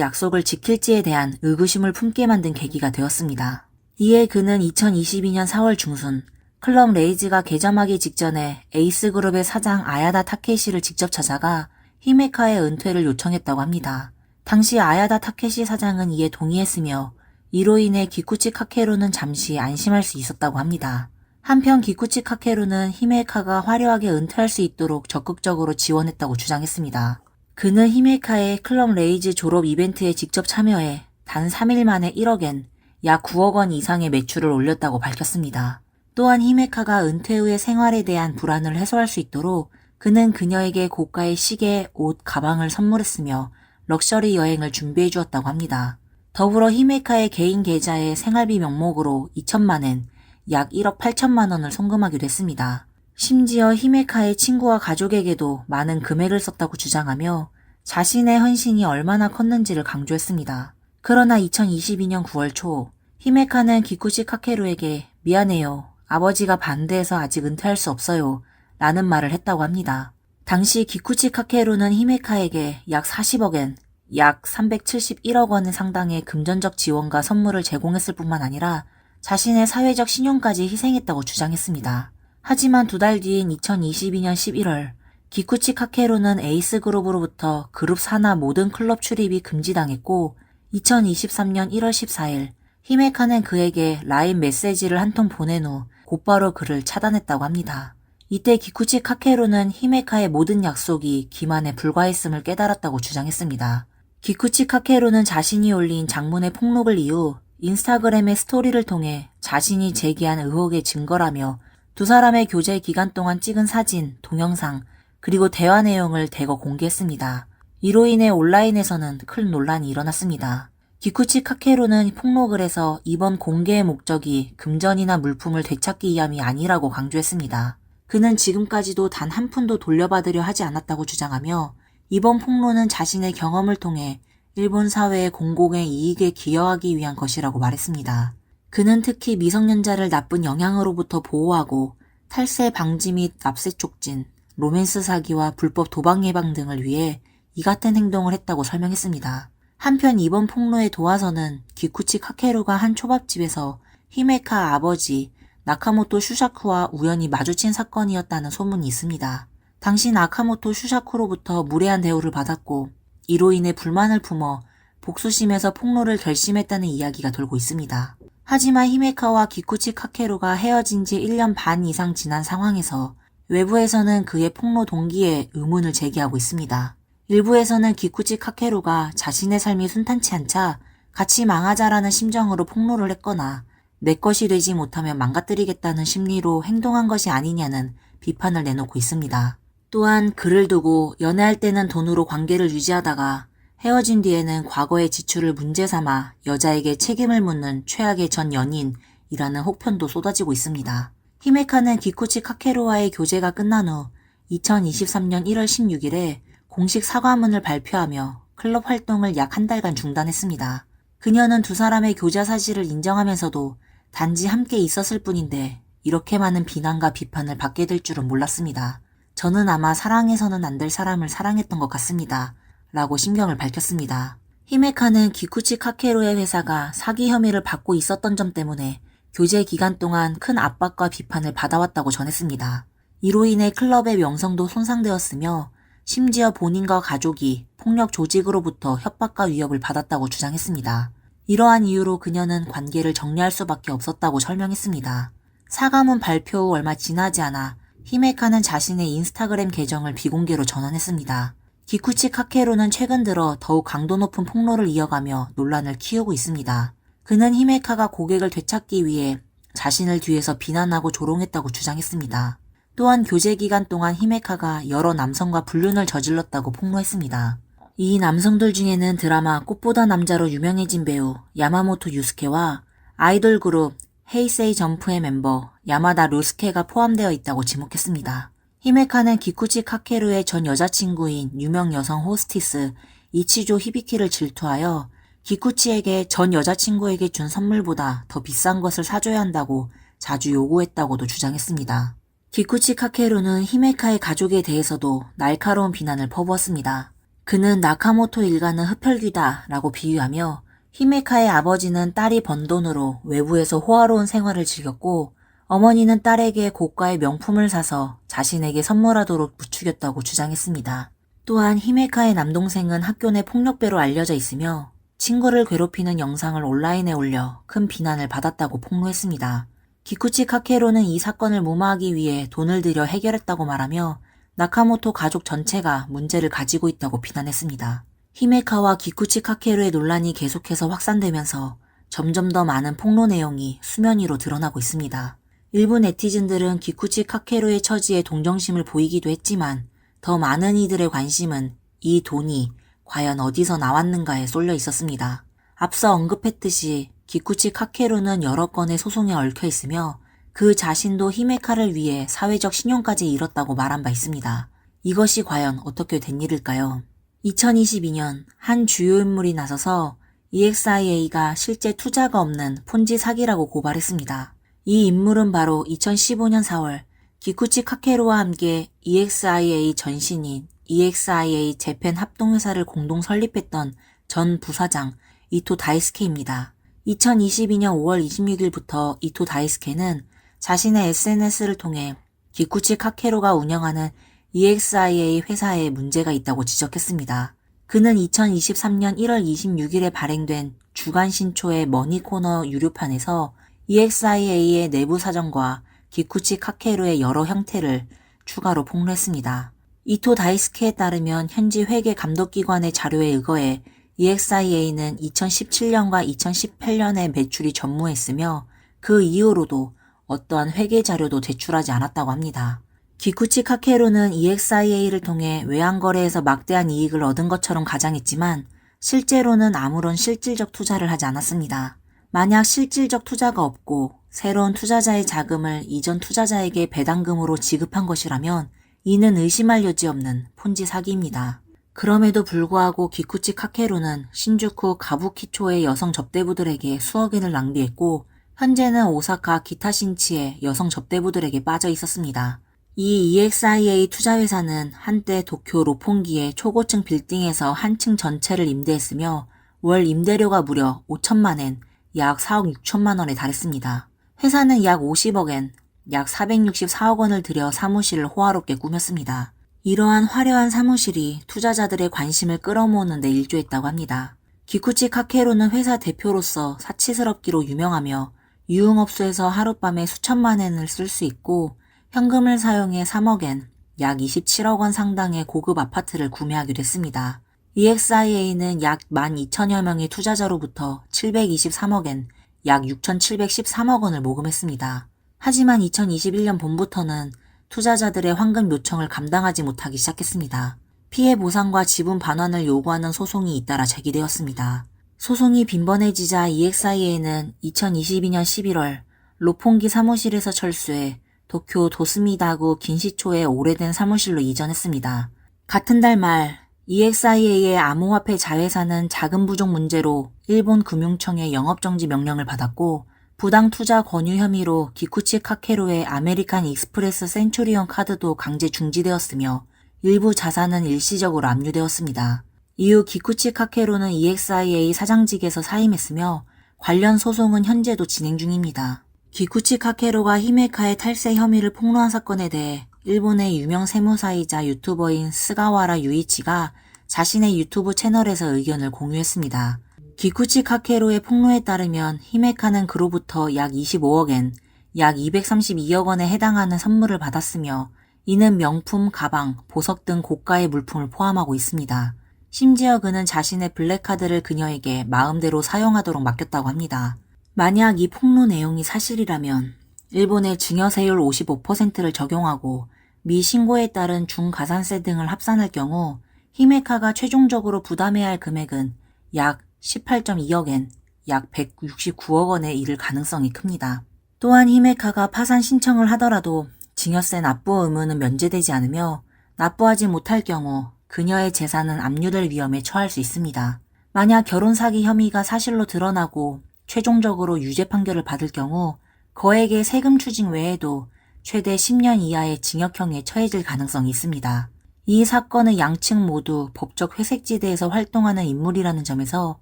약속을 지킬지에 대한 의구심을 품게 만든 계기가 되었습니다. 이에 그는 2022년 4월 중순 클럽 레이즈가 개점하기 직전에 에이스그룹의 사장 아야다 타케시를 직접 찾아가 히메카의 은퇴를 요청했다고 합니다. 당시 아야다 타케시 사장은 이에 동의했으며 이로 인해 기쿠치 카케루는 잠시 안심할 수 있었다고 합니다. 한편 기쿠치 카케루는 히메카가 화려하게 은퇴할 수 있도록 적극적으로 지원했다고 주장했습니다. 그는 히메카의 클럽 레이즈 졸업 이벤트에 직접 참여해 단 3일 만에 1억엔, 약 9억 원 이상의 매출을 올렸다고 밝혔습니다. 또한 히메카가 은퇴 후의 생활에 대한 불안을 해소할 수 있도록 그는 그녀에게 고가의 시계, 옷, 가방을 선물했으며 럭셔리 여행을 준비해 주었다고 합니다. 더불어 히메카의 개인 계좌에 생활비 명목으로 2천만엔, 약 1억 8천만 원을 송금하기도 했습니다. 심지어 히메카의 친구와 가족에게도 많은 금액을 썼다고 주장하며 자신의 헌신이 얼마나 컸는지를 강조했습니다. 그러나 2022년 9월 초 히메카는 기쿠치 카케루에게 미안해요. 아버지가 반대해서 아직 은퇴할 수 없어요. 라는 말을 했다고 합니다. 당시 기쿠치 카케루는 히메카에게 약 40억엔, 약 371억 원 상당의 금전적 지원과 선물을 제공했을 뿐만 아니라 자신의 사회적 신용까지 희생했다고 주장했습니다. 하지만 2달 뒤인 2022년 11월 기쿠치 카케루는 에이스그룹으로부터 그룹 산하 모든 클럽 출입이 금지당했고 2023년 1월 14일 히메카는 그에게 라인 메시지를 한 통 보낸 후 곧바로 그를 차단했다고 합니다. 이때 기쿠치 카케루는 히메카의 모든 약속이 기만에 불과했음을 깨달았다고 주장했습니다. 기쿠치 카케루는 자신이 올린 장문의 폭로글 이후 인스타그램의 스토리를 통해 자신이 제기한 의혹의 증거라며 두 사람의 교제 기간 동안 찍은 사진, 동영상, 그리고 대화 내용을 대거 공개했습니다. 이로 인해 온라인에서는 큰 논란이 일어났습니다. 기쿠치 카케루는 폭로글에서 이번 공개의 목적이 금전이나 물품을 되찾기 위함이 아니라고 강조했습니다. 그는 지금까지도 단 한 푼도 돌려받으려 하지 않았다고 주장하며 이번 폭로는 자신의 경험을 통해 일본 사회의 공공의 이익에 기여하기 위한 것이라고 말했습니다. 그는 특히 미성년자를 나쁜 영향으로부터 보호하고 탈세 방지 및 납세 촉진, 로맨스 사기와 불법 도박 예방 등을 위해 이 같은 행동을 했다고 설명했습니다. 한편 이번 폭로의 도화선은 기쿠치 카케루가 한 초밥집에서 히메카 아버지 나카모토 슈샤쿠와 우연히 마주친 사건이었다는 소문이 있습니다. 당시 나카모토 슈샤쿠로부터 무례한 대우를 받았고 이로 인해 불만을 품어 복수심에서 폭로를 결심했다는 이야기가 돌고 있습니다. 하지만 히메카와 기쿠치 카케루가 헤어진 지 1년 반 이상 지난 상황에서 외부에서는 그의 폭로 동기에 의문을 제기하고 있습니다. 일부에서는 기쿠치 카케루가 자신의 삶이 순탄치 않자 같이 망하자라는 심정으로 폭로를 했거나 내 것이 되지 못하면 망가뜨리겠다는 심리로 행동한 것이 아니냐는 비판을 내놓고 있습니다. 또한 그를 두고 연애할 때는 돈으로 관계를 유지하다가 헤어진 뒤에는 과거의 지출을 문제 삼아 여자에게 책임을 묻는 최악의 전 연인이라는 혹평도 쏟아지고 있습니다. 히메카는 기쿠치 카케루와의 교제가 끝난 후 2023년 1월 16일에 공식 사과문을 발표하며 클럽 활동을 약 한 달간 중단했습니다. 그녀는 두 사람의 교제 사실을 인정하면서도 단지 함께 있었을 뿐인데 이렇게 많은 비난과 비판을 받게 될 줄은 몰랐습니다. 저는 아마 사랑해서는 안 될 사람을 사랑했던 것 같습니다. 라고 심경을 밝혔습니다. 히메카는 기쿠치 카케루의 회사가 사기 혐의를 받고 있었던 점 때문에 교제 기간 동안 큰 압박과 비판을 받아왔다고 전했습니다. 이로 인해 클럽의 명성도 손상되었으며 심지어 본인과 가족이 폭력 조직으로부터 협박과 위협을 받았다고 주장했습니다. 이러한 이유로 그녀는 관계를 정리할 수밖에 없었다고 설명했습니다. 사과문 발표 후 얼마 지나지 않아 히메카는 자신의 인스타그램 계정을 비공개로 전환했습니다. 기쿠치 카케루는 최근 들어 더욱 강도 높은 폭로를 이어가며 논란을 키우고 있습니다. 그는 히메카가 고객을 되찾기 위해 자신을 뒤에서 비난하고 조롱했다고 주장했습니다. 또한 교제 기간 동안 히메카가 여러 남성과 불륜을 저질렀다고 폭로했습니다. 이 남성들 중에는 드라마 꽃보다 남자로 유명해진 배우 야마모토 유스케와 아이돌 그룹 헤이세이 점프의 멤버 야마다 루스케가 포함되어 있다고 지목했습니다. 히메카는 기쿠치 카케루의 전 여자친구인 유명 여성 호스티스 이치조 히비키를 질투하여 기쿠치에게 전 여자친구에게 준 선물보다 더 비싼 것을 사줘야 한다고 자주 요구했다고도 주장했습니다. 기쿠치 카케루는 히메카의 가족에 대해서도 날카로운 비난을 퍼부었습니다. 그는 나카모토 일가는 흡혈귀다 라고 비유하며 히메카의 아버지는 딸이 번 돈으로 외부에서 호화로운 생활을 즐겼고 어머니는 딸에게 고가의 명품을 사서 자신에게 선물하도록 부추겼다고 주장했습니다. 또한 히메카의 남동생은 학교 내 폭력배로 알려져 있으며 친구를 괴롭히는 영상을 온라인에 올려 큰 비난을 받았다고 폭로했습니다. 기쿠치 카케로는 이 사건을 무마하기 위해 돈을 들여 해결했다고 말하며 나카모토 가족 전체가 문제를 가지고 있다고 비난했습니다. 히메카와 기쿠치 카케루의 논란이 계속해서 확산되면서 점점 더 많은 폭로 내용이 수면 위로 드러나고 있습니다. 일부 네티즌들은 기쿠치 카케루의 처지에 동정심을 보이기도 했지만 더 많은 이들의 관심은 이 돈이 과연 어디서 나왔는가에 쏠려 있었습니다. 앞서 언급했듯이 기쿠치 카케루는 여러 건의 소송에 얽혀 있으며 그 자신도 히메카를 위해 사회적 신용까지 잃었다고 말한 바 있습니다. 이것이 과연 어떻게 된 일일까요? 2022년 한 주요 인물이 나서서 EXIA가 실제 투자가 없는 폰지 사기라고 고발했습니다. 이 인물은 바로 2015년 4월 기쿠치 카케루와 함께 EXIA 전신인 EXIA 재팬 합동회사를 공동 설립했던 전 부사장 이토 다이스케입니다. 2022년 5월 26일부터 이토 다이스케는 자신의 SNS를 통해 기쿠치 카케루가 운영하는 EXIA 회사에 문제가 있다고 지적했습니다. 그는 2023년 1월 26일에 발행된 주간 신초의 머니코너 유료판에서 EXIA의 내부 사정과 기쿠치 카케루의 여러 형태를 추가로 폭로했습니다. 이토 다이스케에 따르면 현지 회계 감독기관의 자료에 의거해 EXIA는 2017년과 2018년에 매출이 전무했으며 그 이후로도 어떠한 회계 자료도 제출하지 않았다고 합니다. 기쿠치 카케루는 EXIA를 통해 외환거래에서 막대한 이익을 얻은 것처럼 가장했지만 실제로는 아무런 실질적 투자를 하지 않았습니다. 만약 실질적 투자가 없고 새로운 투자자의 자금을 이전 투자자에게 배당금으로 지급한 것이라면 이는 의심할 여지 없는 폰지 사기입니다. 그럼에도 불구하고 기쿠치 카케루는 신주쿠 가부키초의 여성 접대부들에게 수억 엔을 낭비했고 현재는 오사카 기타신치의 여성 접대부들에게 빠져 있었습니다. 이 EXIA 투자회사는 한때 도쿄 로폰기의 초고층 빌딩에서 한 층 전체를 임대했으며 월 임대료가 무려 5천만 엔, 약 4억 6천만 원에 달했습니다. 회사는 약 50억 엔, 약 464억 원을 들여 사무실을 호화롭게 꾸몄습니다. 이러한 화려한 사무실이 투자자들의 관심을 끌어모으는 데 일조했다고 합니다. 기쿠치 카케루는 회사 대표로서 사치스럽기로 유명하며 유흥업소에서 하룻밤에 수천만 엔을 쓸 수 있고 현금을 사용해 3억 엔, 약 27억 원 상당의 고급 아파트를 구매하기도 했습니다. EXIA는 약 12,000여 명의 투자자로부터 723억 엔, 약 6,713억 원을 모금했습니다. 하지만 2021년 봄부터는 투자자들의 환금 요청을 감당하지 못하기 시작했습니다. 피해 보상과 지분 반환을 요구하는 소송이 잇따라 제기되었습니다. 소송이 빈번해지자 EXIA는 2022년 11월 로폰기 사무실에서 철수해 도쿄 도스미다구 긴시초의 오래된 사무실로 이전했습니다. 같은 달 말 EXIA의 암호화폐 자회사는 자금 부족 문제로 일본 금융청의 영업정지 명령을 받았고 부당 투자 권유 혐의로 기쿠치 카케루의 아메리칸 익스프레스 센츄리온 카드도 강제 중지되었으며 일부 자산은 일시적으로 압류되었습니다. 이후 기쿠치 카케루는 EXIA 사장직에서 사임했으며 관련 소송은 현재도 진행 중입니다. 기쿠치 카케루가 히메카의 탈세 혐의를 폭로한 사건에 대해 일본의 유명 세무사이자 유튜버인 스가와라 유이치가 자신의 유튜브 채널에서 의견을 공유했습니다. 기쿠치 카케루의 폭로에 따르면 히메카는 그로부터 약 25억 엔, 약 232억 원에 해당하는 선물을 받았으며 이는 명품, 가방, 보석 등 고가의 물품을 포함하고 있습니다. 심지어 그는 자신의 블랙카드를 그녀에게 마음대로 사용하도록 맡겼다고 합니다. 만약 이 폭로 내용이 사실이라면 일본의 증여세율 55%를 적용하고 미신고에 따른 중가산세 등을 합산할 경우 히메카가 최종적으로 부담해야 할 금액은 약 18.2억 엔, 약 169억 원에 이를 가능성이 큽니다. 또한 히메카가 파산 신청을 하더라도 증여세 납부 의무는 면제되지 않으며 납부하지 못할 경우 그녀의 재산은 압류될 위험에 처할 수 있습니다. 만약 결혼 사기 혐의가 사실로 드러나고 최종적으로 유죄 판결을 받을 경우 거액의 세금 추징 외에도 최대 10년 이하의 징역형에 처해질 가능성이 있습니다. 이 사건의 양측 모두 법적 회색지대에서 활동하는 인물이라는 점에서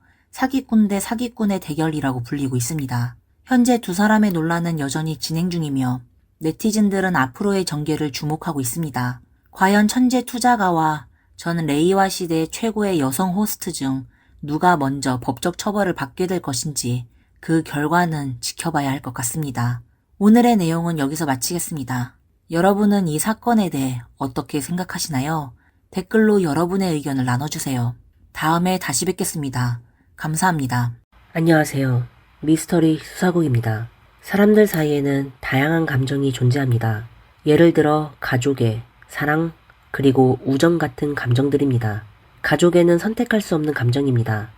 사기꾼 대 사기꾼의 대결이라고 불리고 있습니다. 현재 두 사람의 논란은 여전히 진행 중이며 네티즌들은 앞으로의 전개를 주목하고 있습니다. 과연 천재 투자가와 전 레이와 시대 최고의 여성 호스트 중 누가 먼저 법적 처벌을 받게 될 것인지 그 결과는 지켜봐야 할 것 같습니다. 오늘의 내용은 여기서 마치겠습니다. 여러분은 이 사건에 대해 어떻게 생각하시나요? 댓글로 여러분의 의견을 나눠주세요. 다음에 다시 뵙겠습니다. 감사합니다. 안녕하세요. 미스터리 수사국입니다. 사람들 사이에는 다양한 감정이 존재합니다. 예를 들어 가족애, 사랑, 그리고 우정 같은 감정들입니다. 가족애는 선택할 수 없는 감정입니다.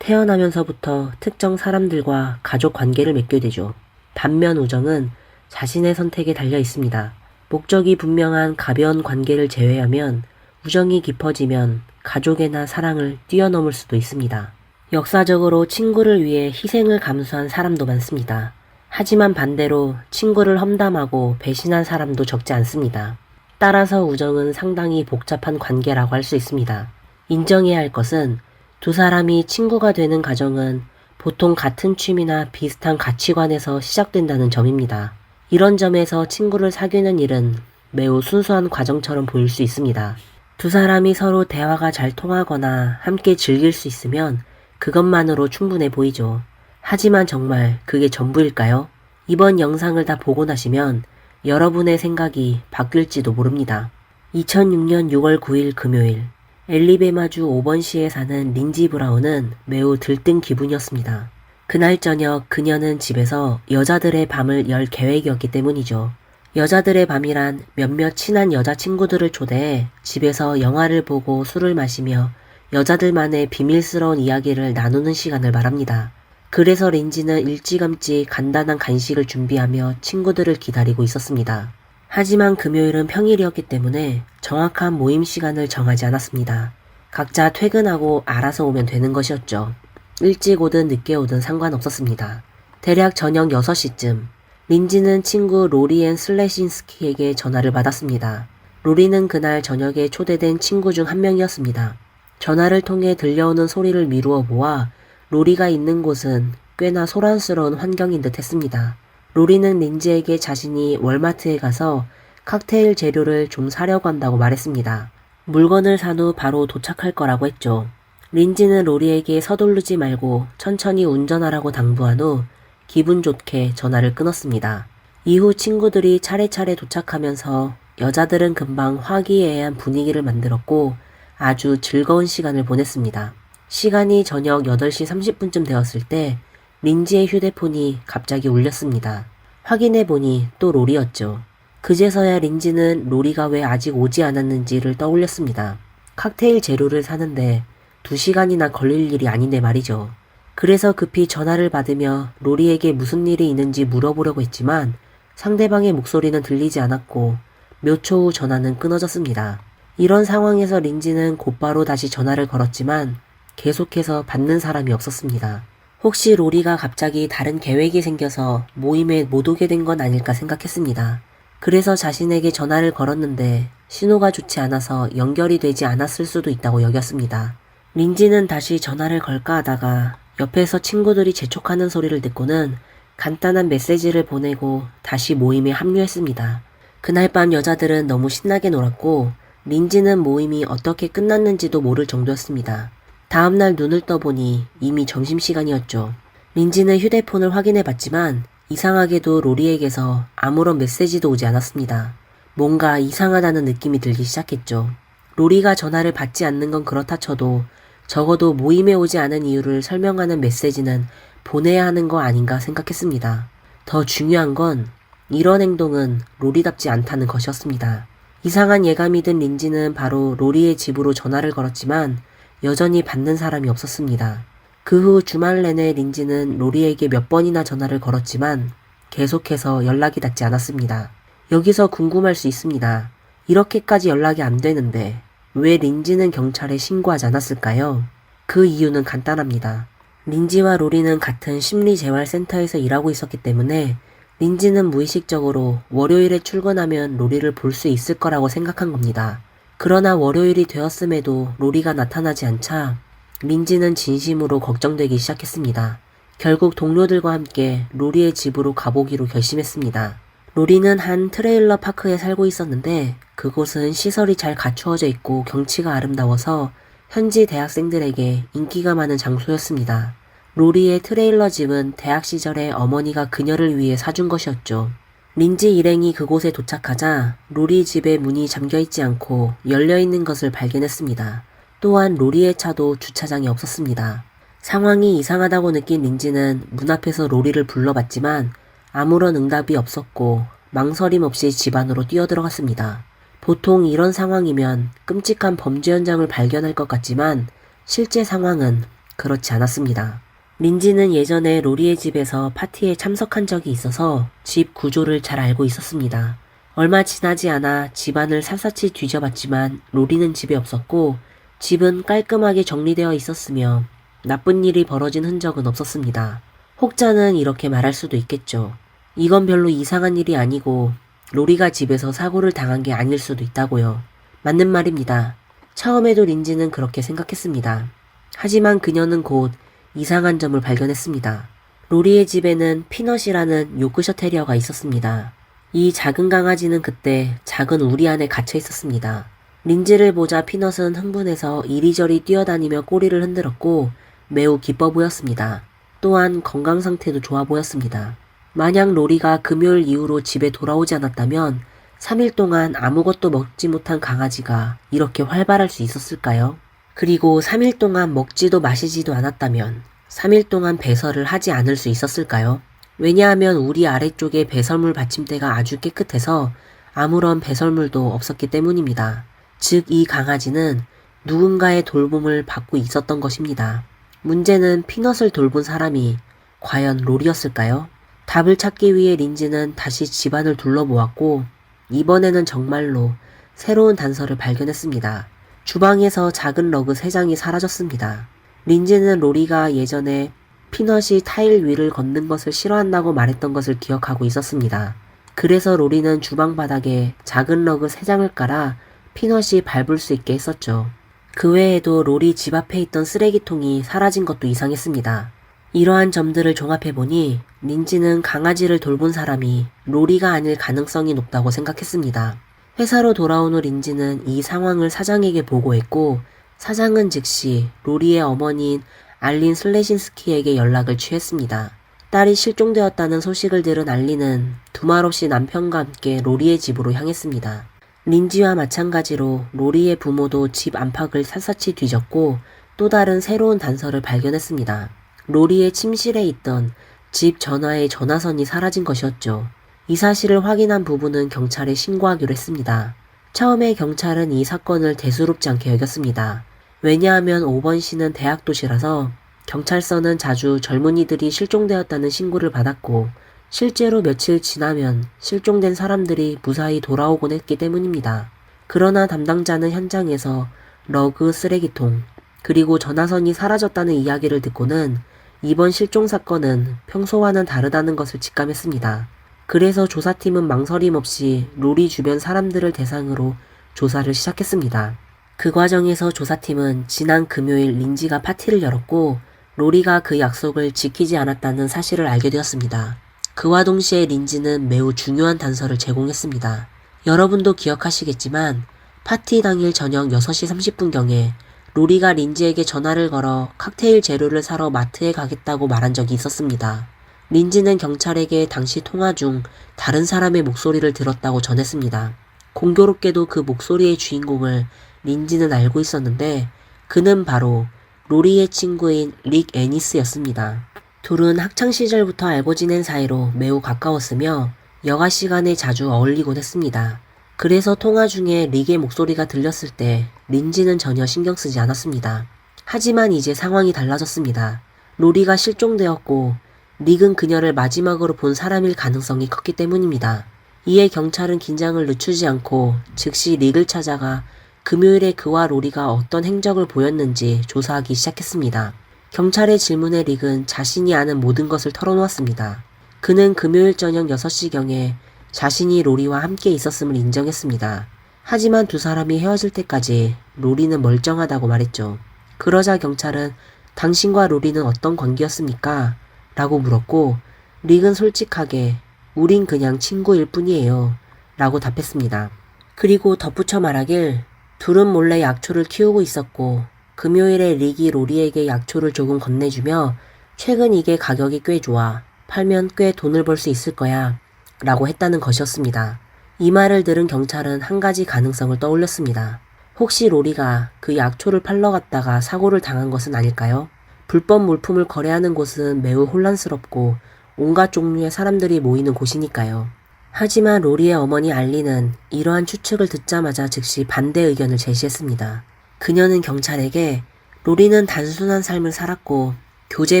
태어나면서부터 특정 사람들과 가족 관계를 맺게 되죠. 반면 우정은 자신의 선택에 달려 있습니다. 목적이 분명한 가벼운 관계를 제외하면 우정이 깊어지면 가족애나 사랑을 뛰어넘을 수도 있습니다. 역사적으로 친구를 위해 희생을 감수한 사람도 많습니다. 하지만 반대로 친구를 험담하고 배신한 사람도 적지 않습니다. 따라서 우정은 상당히 복잡한 관계라고 할 수 있습니다. 인정해야 할 것은 두 사람이 친구가 되는 과정은 보통 같은 취미나 비슷한 가치관에서 시작된다는 점입니다. 이런 점에서 친구를 사귀는 일은 매우 순수한 과정처럼 보일 수 있습니다. 두 사람이 서로 대화가 잘 통하거나 함께 즐길 수 있으면 그것만으로 충분해 보이죠. 하지만 정말 그게 전부일까요? 이번 영상을 다 보고 나시면 여러분의 생각이 바뀔지도 모릅니다. 2006년 6월 9일 금요일, 엘리베마주 5번시에 사는 린지 브라운은 매우 들뜬 기분이었습니다. 그날 저녁 그녀는 집에서 여자들의 밤을 열 계획이었기 때문이죠. 여자들의 밤이란 몇몇 친한 여자친구들을 초대해 집에서 영화를 보고 술을 마시며 여자들만의 비밀스러운 이야기를 나누는 시간을 말합니다. 그래서 린지는 일찌감치 간단한 간식을 준비하며 친구들을 기다리고 있었습니다. 하지만 금요일은 평일이었기 때문에 정확한 모임 시간을 정하지 않았습니다. 각자 퇴근하고 알아서 오면 되는 것이었죠. 일찍 오든 늦게 오든 상관없었습니다. 대략 저녁 6시쯤 린지는 친구 로리앤 슬래신스키에게 전화를 받았습니다. 로리는 그날 저녁에 초대된 친구 중 한 명이었습니다. 전화를 통해 들려오는 소리를 미루어 보아 로리가 있는 곳은 꽤나 소란스러운 환경인 듯 했습니다. 로리는 린지에게 자신이 월마트에 가서 칵테일 재료를 좀 사려고 한다고 말했습니다. 물건을 산 후 바로 도착할 거라고 했죠. 린지는 로리에게 서두르지 말고 천천히 운전하라고 당부한 후 기분 좋게 전화를 끊었습니다. 이후 친구들이 차례차례 도착하면서 여자들은 금방 화기애애한 분위기를 만들었고 아주 즐거운 시간을 보냈습니다. 시간이 저녁 8시 30분쯤 되었을 때 린지의 휴대폰이 갑자기 울렸습니다. 확인해보니 또 로리였죠. 그제서야 린지는 로리가 왜 아직 오지 않았는지를 떠올렸습니다. 칵테일 재료를 사는데 2시간이나 걸릴 일이 아닌데 말이죠. 그래서 급히 전화를 받으며 로리에게 무슨 일이 있는지 물어보려고 했지만 상대방의 목소리는 들리지 않았고 몇 초 후 전화는 끊어졌습니다. 이런 상황에서 린지는 곧바로 다시 전화를 걸었지만 계속해서 받는 사람이 없었습니다. 혹시 로리가 갑자기 다른 계획이 생겨서 모임에 못 오게 된 건 아닐까 생각했습니다. 그래서 자신에게 전화를 걸었는데 신호가 좋지 않아서 연결이 되지 않았을 수도 있다고 여겼습니다. 린지는 다시 전화를 걸까 하다가 옆에서 친구들이 재촉하는 소리를 듣고는 간단한 메시지를 보내고 다시 모임에 합류했습니다. 그날 밤 여자들은 너무 신나게 놀았고 린지는 모임이 어떻게 끝났는지도 모를 정도였습니다. 다음날 눈을 떠보니 이미 점심시간이었죠. 린지는 휴대폰을 확인해봤지만 이상하게도 로리에게서 아무런 메시지도 오지 않았습니다. 뭔가 이상하다는 느낌이 들기 시작했죠. 로리가 전화를 받지 않는 건 그렇다 쳐도 적어도 모임에 오지 않은 이유를 설명하는 메시지는 보내야 하는 거 아닌가 생각했습니다. 더 중요한 건 이런 행동은 로리답지 않다는 것이었습니다. 이상한 예감이 든 린지는 바로 로리의 집으로 전화를 걸었지만 여전히 받는 사람이 없었습니다. 그 후 주말 내내 린지는 로리에게 몇 번이나 전화를 걸었지만 계속해서 연락이 닿지 않았습니다. 여기서 궁금할 수 있습니다. 이렇게까지 연락이 안 되는데 왜 린지는 경찰에 신고하지 않았을까요? 그 이유는 간단합니다. 린지와 로리는 같은 심리재활센터에서 일하고 있었기 때문에 린지는 무의식적으로 월요일에 출근하면 로리를 볼 수 있을 거라고 생각한 겁니다. 그러나 월요일이 되었음에도 로리가 나타나지 않자 린지는 진심으로 걱정되기 시작했습니다. 결국 동료들과 함께 로리의 집으로 가보기로 결심했습니다. 로리는 한 트레일러 파크에 살고 있었는데 그곳은 시설이 잘 갖추어져 있고 경치가 아름다워서 현지 대학생들에게 인기가 많은 장소였습니다. 로리의 트레일러 집은 대학 시절에 어머니가 그녀를 위해 사준 것이었죠. 린지 일행이 그곳에 도착하자 로리 집의 문이 잠겨있지 않고 열려있는 것을 발견했습니다. 또한 로리의 차도 주차장에 없었습니다. 상황이 이상하다고 느낀 린지는 문 앞에서 로리를 불러봤지만 아무런 응답이 없었고 망설임 없이 집 안으로 뛰어들어갔습니다. 보통 이런 상황이면 끔찍한 범죄 현장을 발견할 것 같지만 실제 상황은 그렇지 않았습니다. 린지는 예전에 로리의 집에서 파티에 참석한 적이 있어서 집 구조를 잘 알고 있었습니다. 얼마 지나지 않아 집안을 샅샅이 뒤져봤지만 로리는 집에 없었고 집은 깔끔하게 정리되어 있었으며 나쁜 일이 벌어진 흔적은 없었습니다. 혹자는 이렇게 말할 수도 있겠죠. 이건 별로 이상한 일이 아니고 로리가 집에서 사고를 당한 게 아닐 수도 있다고요. 맞는 말입니다. 처음에도 린지는 그렇게 생각했습니다. 하지만 그녀는 곧 이상한 점을 발견했습니다. 로리의 집에는 피넛이라는 요크셔 테리어가 있었습니다. 이 작은 강아지는 그때 작은 우리 안에 갇혀 있었습니다. 린지를 보자 피넛은 흥분해서 이리저리 뛰어다니며 꼬리를 흔들었고 매우 기뻐 보였습니다. 또한 건강 상태도 좋아 보였습니다. 만약 로리가 금요일 이후로 집에 돌아오지 않았다면 3일 동안 아무것도 먹지 못한 강아지가 이렇게 활발할 수 있었을까요? 그리고 3일 동안 먹지도 마시지도 않았다면 3일 동안 배설을 하지 않을 수 있었을까요? 왜냐하면 우리 아래쪽에 배설물 받침대가 아주 깨끗해서 아무런 배설물도 없었기 때문입니다. 즉, 이 강아지는 누군가의 돌봄을 받고 있었던 것입니다. 문제는 피넛을 돌본 사람이 과연 로리였을까요? 답을 찾기 위해 린지는 다시 집안을 둘러보았고 이번에는 정말로 새로운 단서를 발견했습니다. 주방에서 작은 러그 3장이 사라졌습니다. 린지는 로리가 예전에 피넛이 타일 위를 걷는 것을 싫어한다고 말했던 것을 기억하고 있었습니다. 그래서 로리는 주방 바닥에 작은 러그 3장을 깔아 피넛이 밟을 수 있게 했었죠. 그 외에도 로리 집 앞에 있던 쓰레기통이 사라진 것도 이상했습니다. 이러한 점들을 종합해보니 린지는 강아지를 돌본 사람이 로리가 아닐 가능성이 높다고 생각했습니다. 회사로 돌아온 후 린지는 이 상황을 사장에게 보고했고 사장은 즉시 로리의 어머니인 알린 슬레신스키에게 연락을 취했습니다. 딸이 실종되었다는 소식을 들은 알린은 두말 없이 남편과 함께 로리의 집으로 향했습니다. 린지와 마찬가지로 로리의 부모도 집 안팎을 샅샅이 뒤졌고 또 다른 새로운 단서를 발견했습니다. 로리의 침실에 있던 집 전화의 전화선이 사라진 것이었죠. 이 사실을 확인한 부부는 경찰에 신고하기로 했습니다. 처음에 경찰은 이 사건을 대수롭지 않게 여겼습니다. 왜냐하면 5번시는 대학 도시라서 경찰서는 자주 젊은이들이 실종되었다는 신고를 받았고 실제로 며칠 지나면 실종된 사람들이 무사히 돌아오곤 했기 때문입니다. 그러나 담당자는 현장에서 러그, 쓰레기통, 그리고 전화선이 사라졌다는 이야기를 듣고는 이번 실종 사건은 평소와는 다르다는 것을 직감했습니다. 그래서 조사팀은 망설임 없이 로리 주변 사람들을 대상으로 조사를 시작했습니다. 그 과정에서 조사팀은 지난 금요일 린지가 파티를 열었고 로리가 그 약속을 지키지 않았다는 사실을 알게 되었습니다. 그와 동시에 린지는 매우 중요한 단서를 제공했습니다. 여러분도 기억하시겠지만 파티 당일 저녁 6시 30분경에 로리가 린지에게 전화를 걸어 칵테일 재료를 사러 마트에 가겠다고 말한 적이 있었습니다. 린지는 경찰에게 당시 통화 중 다른 사람의 목소리를 들었다고 전했습니다. 공교롭게도 그 목소리의 주인공을 린지는 알고 있었는데 그는 바로 로리의 친구인 릭 애니스였습니다. 둘은 학창시절부터 알고 지낸 사이로 매우 가까웠으며 여가 시간에 자주 어울리곤 했습니다. 그래서 통화 중에 릭의 목소리가 들렸을 때 린지는 전혀 신경 쓰지 않았습니다. 하지만 이제 상황이 달라졌습니다. 로리가 실종되었고 릭은 그녀를 마지막으로 본 사람일 가능성이 컸기 때문입니다. 이에 경찰은 긴장을 늦추지 않고 즉시 릭을 찾아가 금요일에 그와 로리가 어떤 행적을 보였는지 조사하기 시작했습니다. 경찰의 질문에 릭은 자신이 아는 모든 것을 털어놓았습니다. 그는 금요일 저녁 6시경에 자신이 로리와 함께 있었음을 인정했습니다. 하지만 두 사람이 헤어질 때까지 로리는 멀쩡하다고 말했죠. 그러자 경찰은 당신과 로리는 어떤 관계였습니까? 라고 물었고 릭은 솔직하게 우린 그냥 친구일 뿐이에요 라고 답했습니다. 그리고 덧붙여 말하길 둘은 몰래 약초를 키우고 있었고 금요일에 릭이 로리에게 약초를 조금 건네주며 최근 이게 가격이 꽤 좋아. 팔면 꽤 돈을 벌 수 있을 거야 라고 했다는 것이었습니다. 이 말을 들은 경찰은 한 가지 가능성을 떠올렸습니다. 혹시 로리가 그 약초를 팔러 갔다가 사고를 당한 것은 아닐까요? 불법 물품을 거래하는 곳은 매우 혼란스럽고 온갖 종류의 사람들이 모이는 곳이니까요. 하지만 로리의 어머니 알리는 이러한 추측을 듣자마자 즉시 반대 의견을 제시했습니다. 그녀는 경찰에게 로리는 단순한 삶을 살았고 교제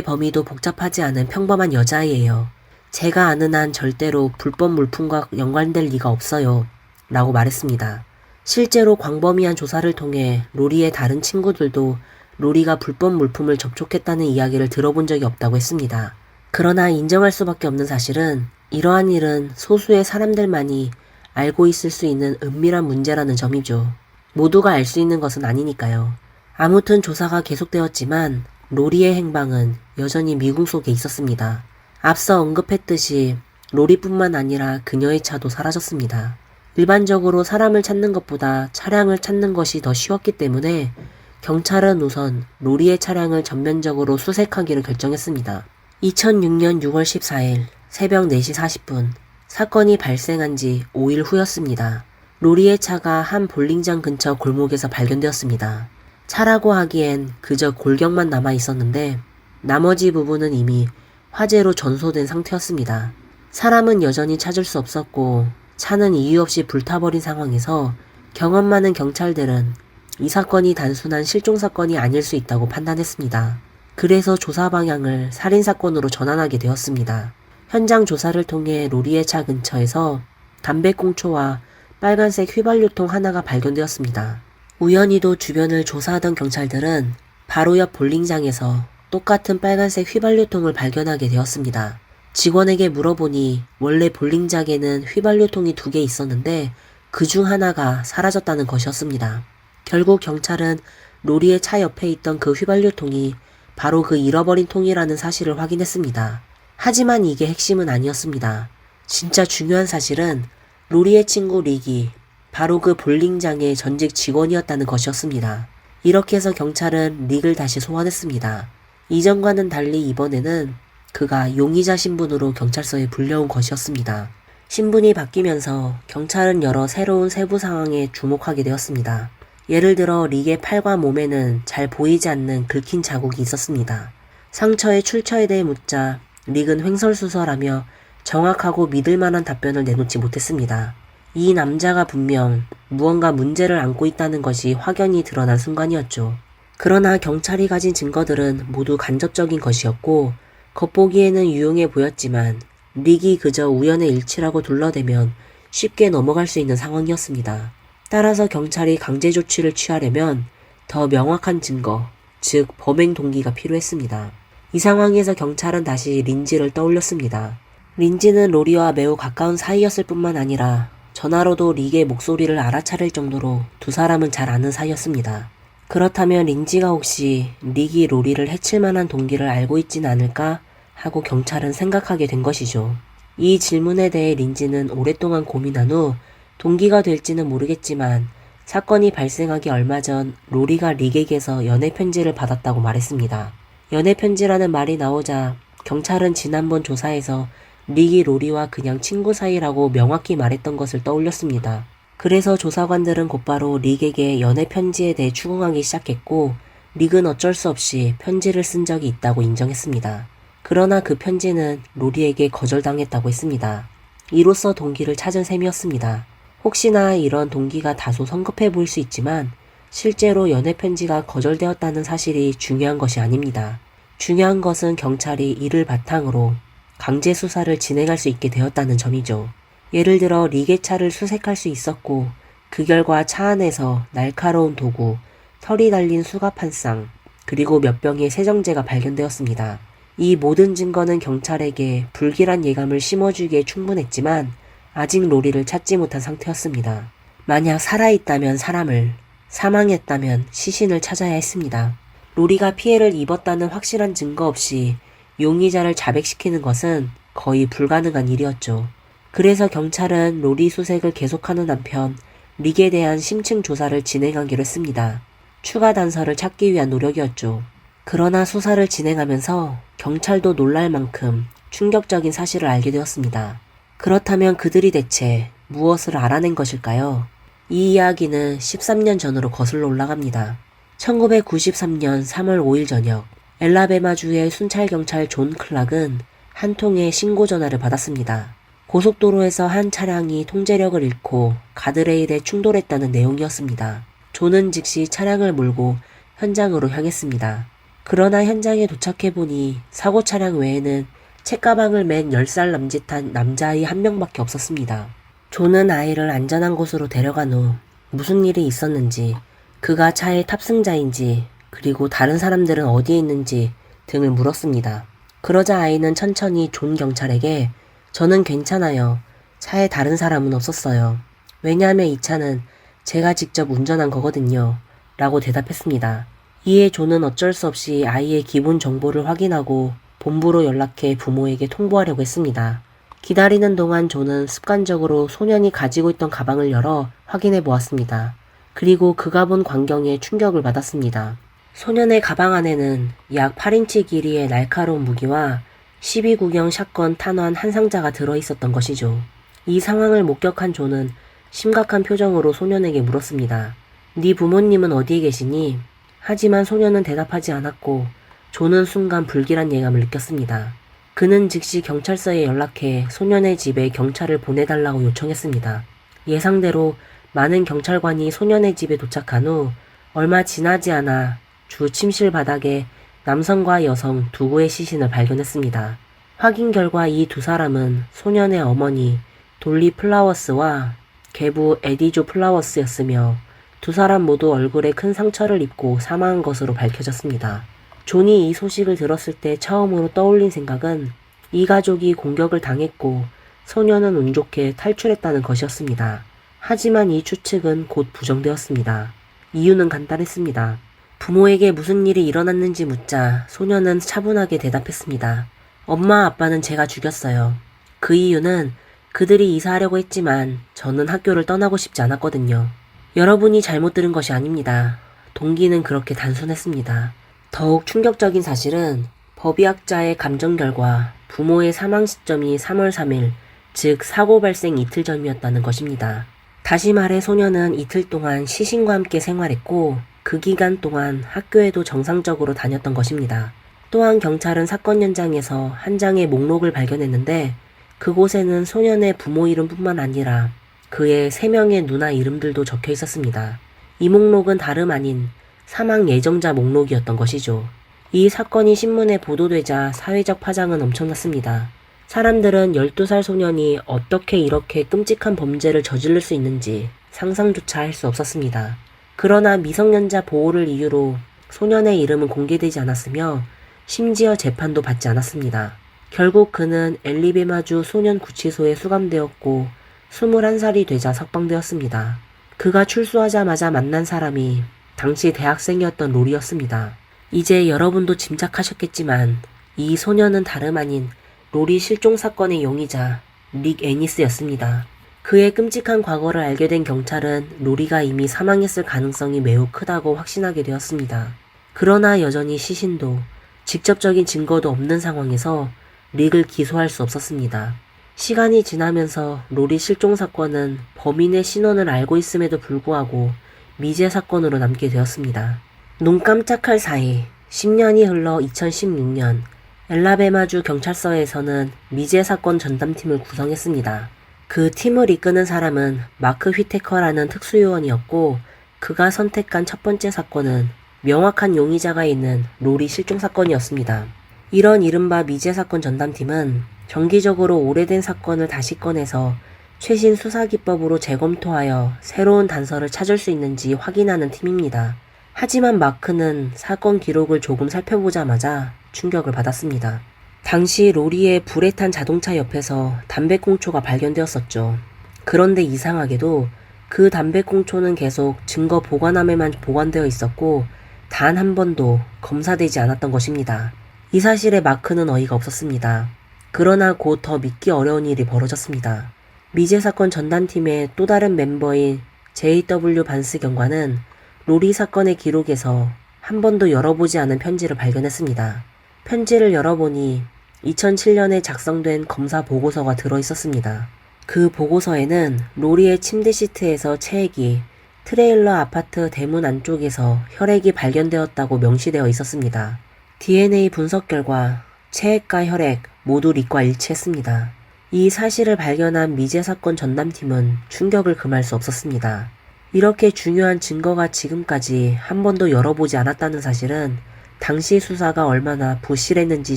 범위도 복잡하지 않은 평범한 여자아이예요. 제가 아는 한 절대로 불법 물품과 연관될 리가 없어요 라고 말했습니다. 실제로 광범위한 조사를 통해 로리의 다른 친구들도 로리가 불법 물품을 접촉했다는 이야기를 들어본 적이 없다고 했습니다. 그러나 인정할 수밖에 없는 사실은 이러한 일은 소수의 사람들만이 알고 있을 수 있는 은밀한 문제라는 점이죠. 모두가 알 수 있는 것은 아니니까요. 아무튼 조사가 계속되었지만 로리의 행방은 여전히 미궁 속에 있었습니다. 앞서 언급했듯이 로리뿐만 아니라 그녀의 차도 사라졌습니다. 일반적으로 사람을 찾는 것보다 차량을 찾는 것이 더 쉬웠기 때문에 경찰은 우선 로리의 차량을 전면적으로 수색하기를 결정했습니다. 2006년 6월 14일 새벽 4시 40분 사건이 발생한 지 5일 후였습니다. 로리의 차가 한 볼링장 근처 골목에서 발견되었습니다. 차라고 하기엔 그저 골격만 남아 있었는데 나머지 부분은 이미 화재로 전소된 상태였습니다. 사람은 여전히 찾을 수 없었고 차는 이유 없이 불타버린 상황에서 경험 많은 경찰들은 이 사건이 단순한 실종사건이 아닐 수 있다고 판단했습니다. 그래서 조사 방향을 살인사건으로 전환하게 되었습니다. 현장 조사를 통해 로리의 차 근처에서 담배꽁초와 빨간색 휘발유통 하나가 발견되었습니다. 우연히도 주변을 조사하던 경찰들은 바로 옆 볼링장에서 똑같은 빨간색 휘발유통을 발견하게 되었습니다. 직원에게 물어보니 원래 볼링장에는 휘발유통이 2개 있었는데 그중 하나가 사라졌다는 것이었습니다. 결국 경찰은 로리의 차 옆에 있던 그 휘발유통이 바로 그 잃어버린 통이라는 사실을 확인했습니다. 하지만 이게 핵심은 아니었습니다. 진짜 중요한 사실은 로리의 친구 릭이 바로 그 볼링장의 전직 직원이었다는 것이었습니다. 이렇게 해서 경찰은 릭을 다시 소환했습니다. 이전과는 달리 이번에는 그가 용의자 신분으로 경찰서에 불려온 것이었습니다. 신분이 바뀌면서 경찰은 여러 새로운 세부 상황에 주목하게 되었습니다. 예를 들어 릭의 팔과 몸에는 잘 보이지 않는 긁힌 자국이 있었습니다. 상처의 출처에 대해 묻자 릭은 횡설수설하며 정확하고 믿을만한 답변을 내놓지 못했습니다. 이 남자가 분명 무언가 문제를 안고 있다는 것이 확연히 드러난 순간이었죠. 그러나 경찰이 가진 증거들은 모두 간접적인 것이었고 겉보기에는 유용해 보였지만 릭이 그저 우연의 일치라고 둘러대면 쉽게 넘어갈 수 있는 상황이었습니다. 따라서 경찰이 강제 조치를 취하려면 더 명확한 증거, 즉 범행 동기가 필요했습니다. 이 상황에서 경찰은 다시 린지를 떠올렸습니다. 린지는 로리와 매우 가까운 사이였을 뿐만 아니라 전화로도 릭의 목소리를 알아차릴 정도로 두 사람은 잘 아는 사이였습니다. 그렇다면 린지가 혹시 릭이 로리를 해칠 만한 동기를 알고 있진 않을까 하고 경찰은 생각하게 된 것이죠. 이 질문에 대해 린지는 오랫동안 고민한 후 동기가 될지는 모르겠지만 사건이 발생하기 얼마 전 로리가 릭에게서 연애 편지를 받았다고 말했습니다. 연애 편지라는 말이 나오자 경찰은 지난번 조사에서 릭이 로리와 그냥 친구 사이라고 명확히 말했던 것을 떠올렸습니다. 그래서 조사관들은 곧바로 릭에게 연애 편지에 대해 추궁하기 시작했고 릭은 어쩔 수 없이 편지를 쓴 적이 있다고 인정했습니다. 그러나 그 편지는 로리에게 거절당했다고 했습니다. 이로써 동기를 찾은 셈이었습니다. 혹시나 이런 동기가 다소 성급해 보일 수 있지만 실제로 연애 편지가 거절되었다는 사실이 중요한 것이 아닙니다. 중요한 것은 경찰이 이를 바탕으로 강제 수사를 진행할 수 있게 되었다는 점이죠. 예를 들어 릭의 차를 수색할 수 있었고 그 결과 차 안에서 날카로운 도구, 털이 달린 수갑 한 쌍, 그리고 몇 병의 세정제가 발견되었습니다. 이 모든 증거는 경찰에게 불길한 예감을 심어주기에 충분했지만 아직 로리를 찾지 못한 상태였습니다. 만약 살아있다면 사람을, 사망했다면 시신을 찾아야 했습니다. 로리가 피해를 입었다는 확실한 증거 없이 용의자를 자백시키는 것은 거의 불가능한 일이었죠. 그래서 경찰은 로리 수색을 계속하는 한편 릭에 대한 심층 조사를 진행하기로 했습니다. 추가 단서를 찾기 위한 노력이었죠. 그러나 수사를 진행하면서 경찰도 놀랄 만큼 충격적인 사실을 알게 되었습니다. 그렇다면 그들이 대체 무엇을 알아낸 것일까요? 이 이야기는 13년 전으로 거슬러 올라갑니다. 1993년 3월 5일 저녁, 엘라베마주의 순찰경찰 존 클락은 한 통의 신고 전화를 받았습니다. 고속도로에서 한 차량이 통제력을 잃고 가드레일에 충돌했다는 내용이었습니다. 존은 즉시 차량을 몰고 현장으로 향했습니다. 그러나 현장에 도착해보니 사고 차량 외에는 책가방을 맨 10살 남짓한 남자아이 한 명밖에 없었습니다. 존은 아이를 안전한 곳으로 데려간 후 무슨 일이 있었는지, 그가 차의 탑승자인지, 그리고 다른 사람들은 어디에 있는지 등을 물었습니다. 그러자 아이는 천천히 존 경찰에게 저는 괜찮아요. 차에 다른 사람은 없었어요. 왜냐하면 이 차는 제가 직접 운전한 거거든요. 라고 대답했습니다. 이에 존은 어쩔 수 없이 아이의 기본 정보를 확인하고 본부로 연락해 부모에게 통보하려고 했습니다. 기다리는 동안 존은 습관적으로 소년이 가지고 있던 가방을 열어 확인해 보았습니다. 그리고 그가 본 광경에 충격을 받았습니다. 소년의 가방 안에는 약 8인치 길이의 날카로운 무기와 12구경 샷건 탄환 한 상자가 들어있었던 것이죠. 이 상황을 목격한 존은 심각한 표정으로 소년에게 물었습니다. 네 부모님은 어디에 계시니? 하지만 소년은 대답하지 않았고 존은 순간 불길한 예감을 느꼈습니다. 그는 즉시 경찰서에 연락해 소년의 집에 경찰을 보내달라고 요청했습니다. 예상대로 많은 경찰관이 소년의 집에 도착한 후 얼마 지나지 않아 주 침실 바닥에 남성과 여성 두구의 시신을 발견했습니다. 확인 결과 이 두 사람은 소년의 어머니 돌리 플라워스와 계부 에디조 플라워스였으며 두 사람 모두 얼굴에 큰 상처를 입고 사망한 것으로 밝혀졌습니다. 존이 이 소식을 들었을 때 처음으로 떠올린 생각은 이 가족이 공격을 당했고 소년은 운 좋게 탈출했다는 것이었습니다. 하지만 이 추측은 곧 부정되었습니다. 이유는 간단했습니다. 부모에게 무슨 일이 일어났는지 묻자 소년은 차분하게 대답했습니다. 엄마 아빠는 제가 죽였어요. 그 이유는 그들이 이사하려고 했지만 저는 학교를 떠나고 싶지 않았거든요. 여러분이 잘못 들은 것이 아닙니다. 동기는 그렇게 단순했습니다. 더욱 충격적인 사실은 법의학자의 감정 결과 부모의 사망 시점이 3월 3일, 즉 사고 발생 이틀 전이었다는 것입니다. 다시 말해 소년은 이틀 동안 시신과 함께 생활했고 그 기간 동안 학교에도 정상적으로 다녔던 것입니다. 또한 경찰은 사건 현장에서 한 장의 목록을 발견했는데 그곳에는 소년의 부모 이름뿐만 아니라 그의 3명의 누나 이름들도 적혀 있었습니다. 이 목록은 다름 아닌 사망 예정자 목록이었던 것이죠. 이 사건이 신문에 보도되자 사회적 파장은 엄청났습니다. 사람들은 12살 소년이 어떻게 이렇게 끔찍한 범죄를 저지를 수 있는지 상상조차 할 수 없었습니다. 그러나 미성년자 보호를 이유로 소년의 이름은 공개되지 않았으며 심지어 재판도 받지 않았습니다. 결국 그는 엘리베마주 소년구치소에 수감되었고 21살이 되자 석방되었습니다. 그가 출소하자마자 만난 사람이 당시 대학생이었던 로리였습니다. 이제 여러분도 짐작하셨겠지만 이 소년은 다름 아닌 로리 실종 사건의 용의자 릭 애니스였습니다. 그의 끔찍한 과거를 알게 된 경찰은 로리가 이미 사망했을 가능성이 매우 크다고 확신하게 되었습니다. 그러나 여전히 시신도 직접적인 증거도 없는 상황에서 릭을 기소할 수 없었습니다. 시간이 지나면서 로리 실종 사건은 범인의 신원을 알고 있음에도 불구하고 미제 사건으로 남게 되었습니다. 눈 깜짝할 사이 10년이 흘러 2016년 엘라베마주 경찰서에서는 미제 사건 전담팀을 구성했습니다. 그 팀을 이끄는 사람은 마크 휘테커라는 특수요원이었고 그가 선택한 첫 번째 사건은 명확한 용의자가 있는 로리 실종 사건이었습니다. 이런 이른바 미제 사건 전담팀은 정기적으로 오래된 사건을 다시 꺼내서 최신 수사기법으로 재검토하여 새로운 단서를 찾을 수 있는지 확인하는 팀입니다. 하지만 마크는 사건 기록을 조금 살펴보자마자 충격을 받았습니다. 당시 로리의 불에 탄 자동차 옆에서 담배꽁초가 발견되었었죠. 그런데 이상하게도 그 담배꽁초는 계속 증거 보관함에만 보관되어 있었고 단 한 번도 검사되지 않았던 것입니다. 이 사실에 마크는 어이가 없었습니다. 그러나 곧 더 믿기 어려운 일이 벌어졌습니다. 미제 사건 전담팀의 또 다른 멤버인 J.W. 반스 경관은 로리 사건의 기록에서 한 번도 열어보지 않은 편지를 발견했습니다. 편지를 열어보니 2007년에 작성된 검사 보고서가 들어있었습니다. 그 보고서에는 로리의 침대 시트에서 체액이 트레일러 아파트 대문 안쪽에서 혈액이 발견되었다고 명시되어 있었습니다. DNA 분석 결과 체액과 혈액 모두 릭과 일치했습니다. 이 사실을 발견한 미제 사건 전담팀은 충격을 금할 수 없었습니다. 이렇게 중요한 증거가 지금까지 한 번도 열어보지 않았다는 사실은 당시 수사가 얼마나 부실했는지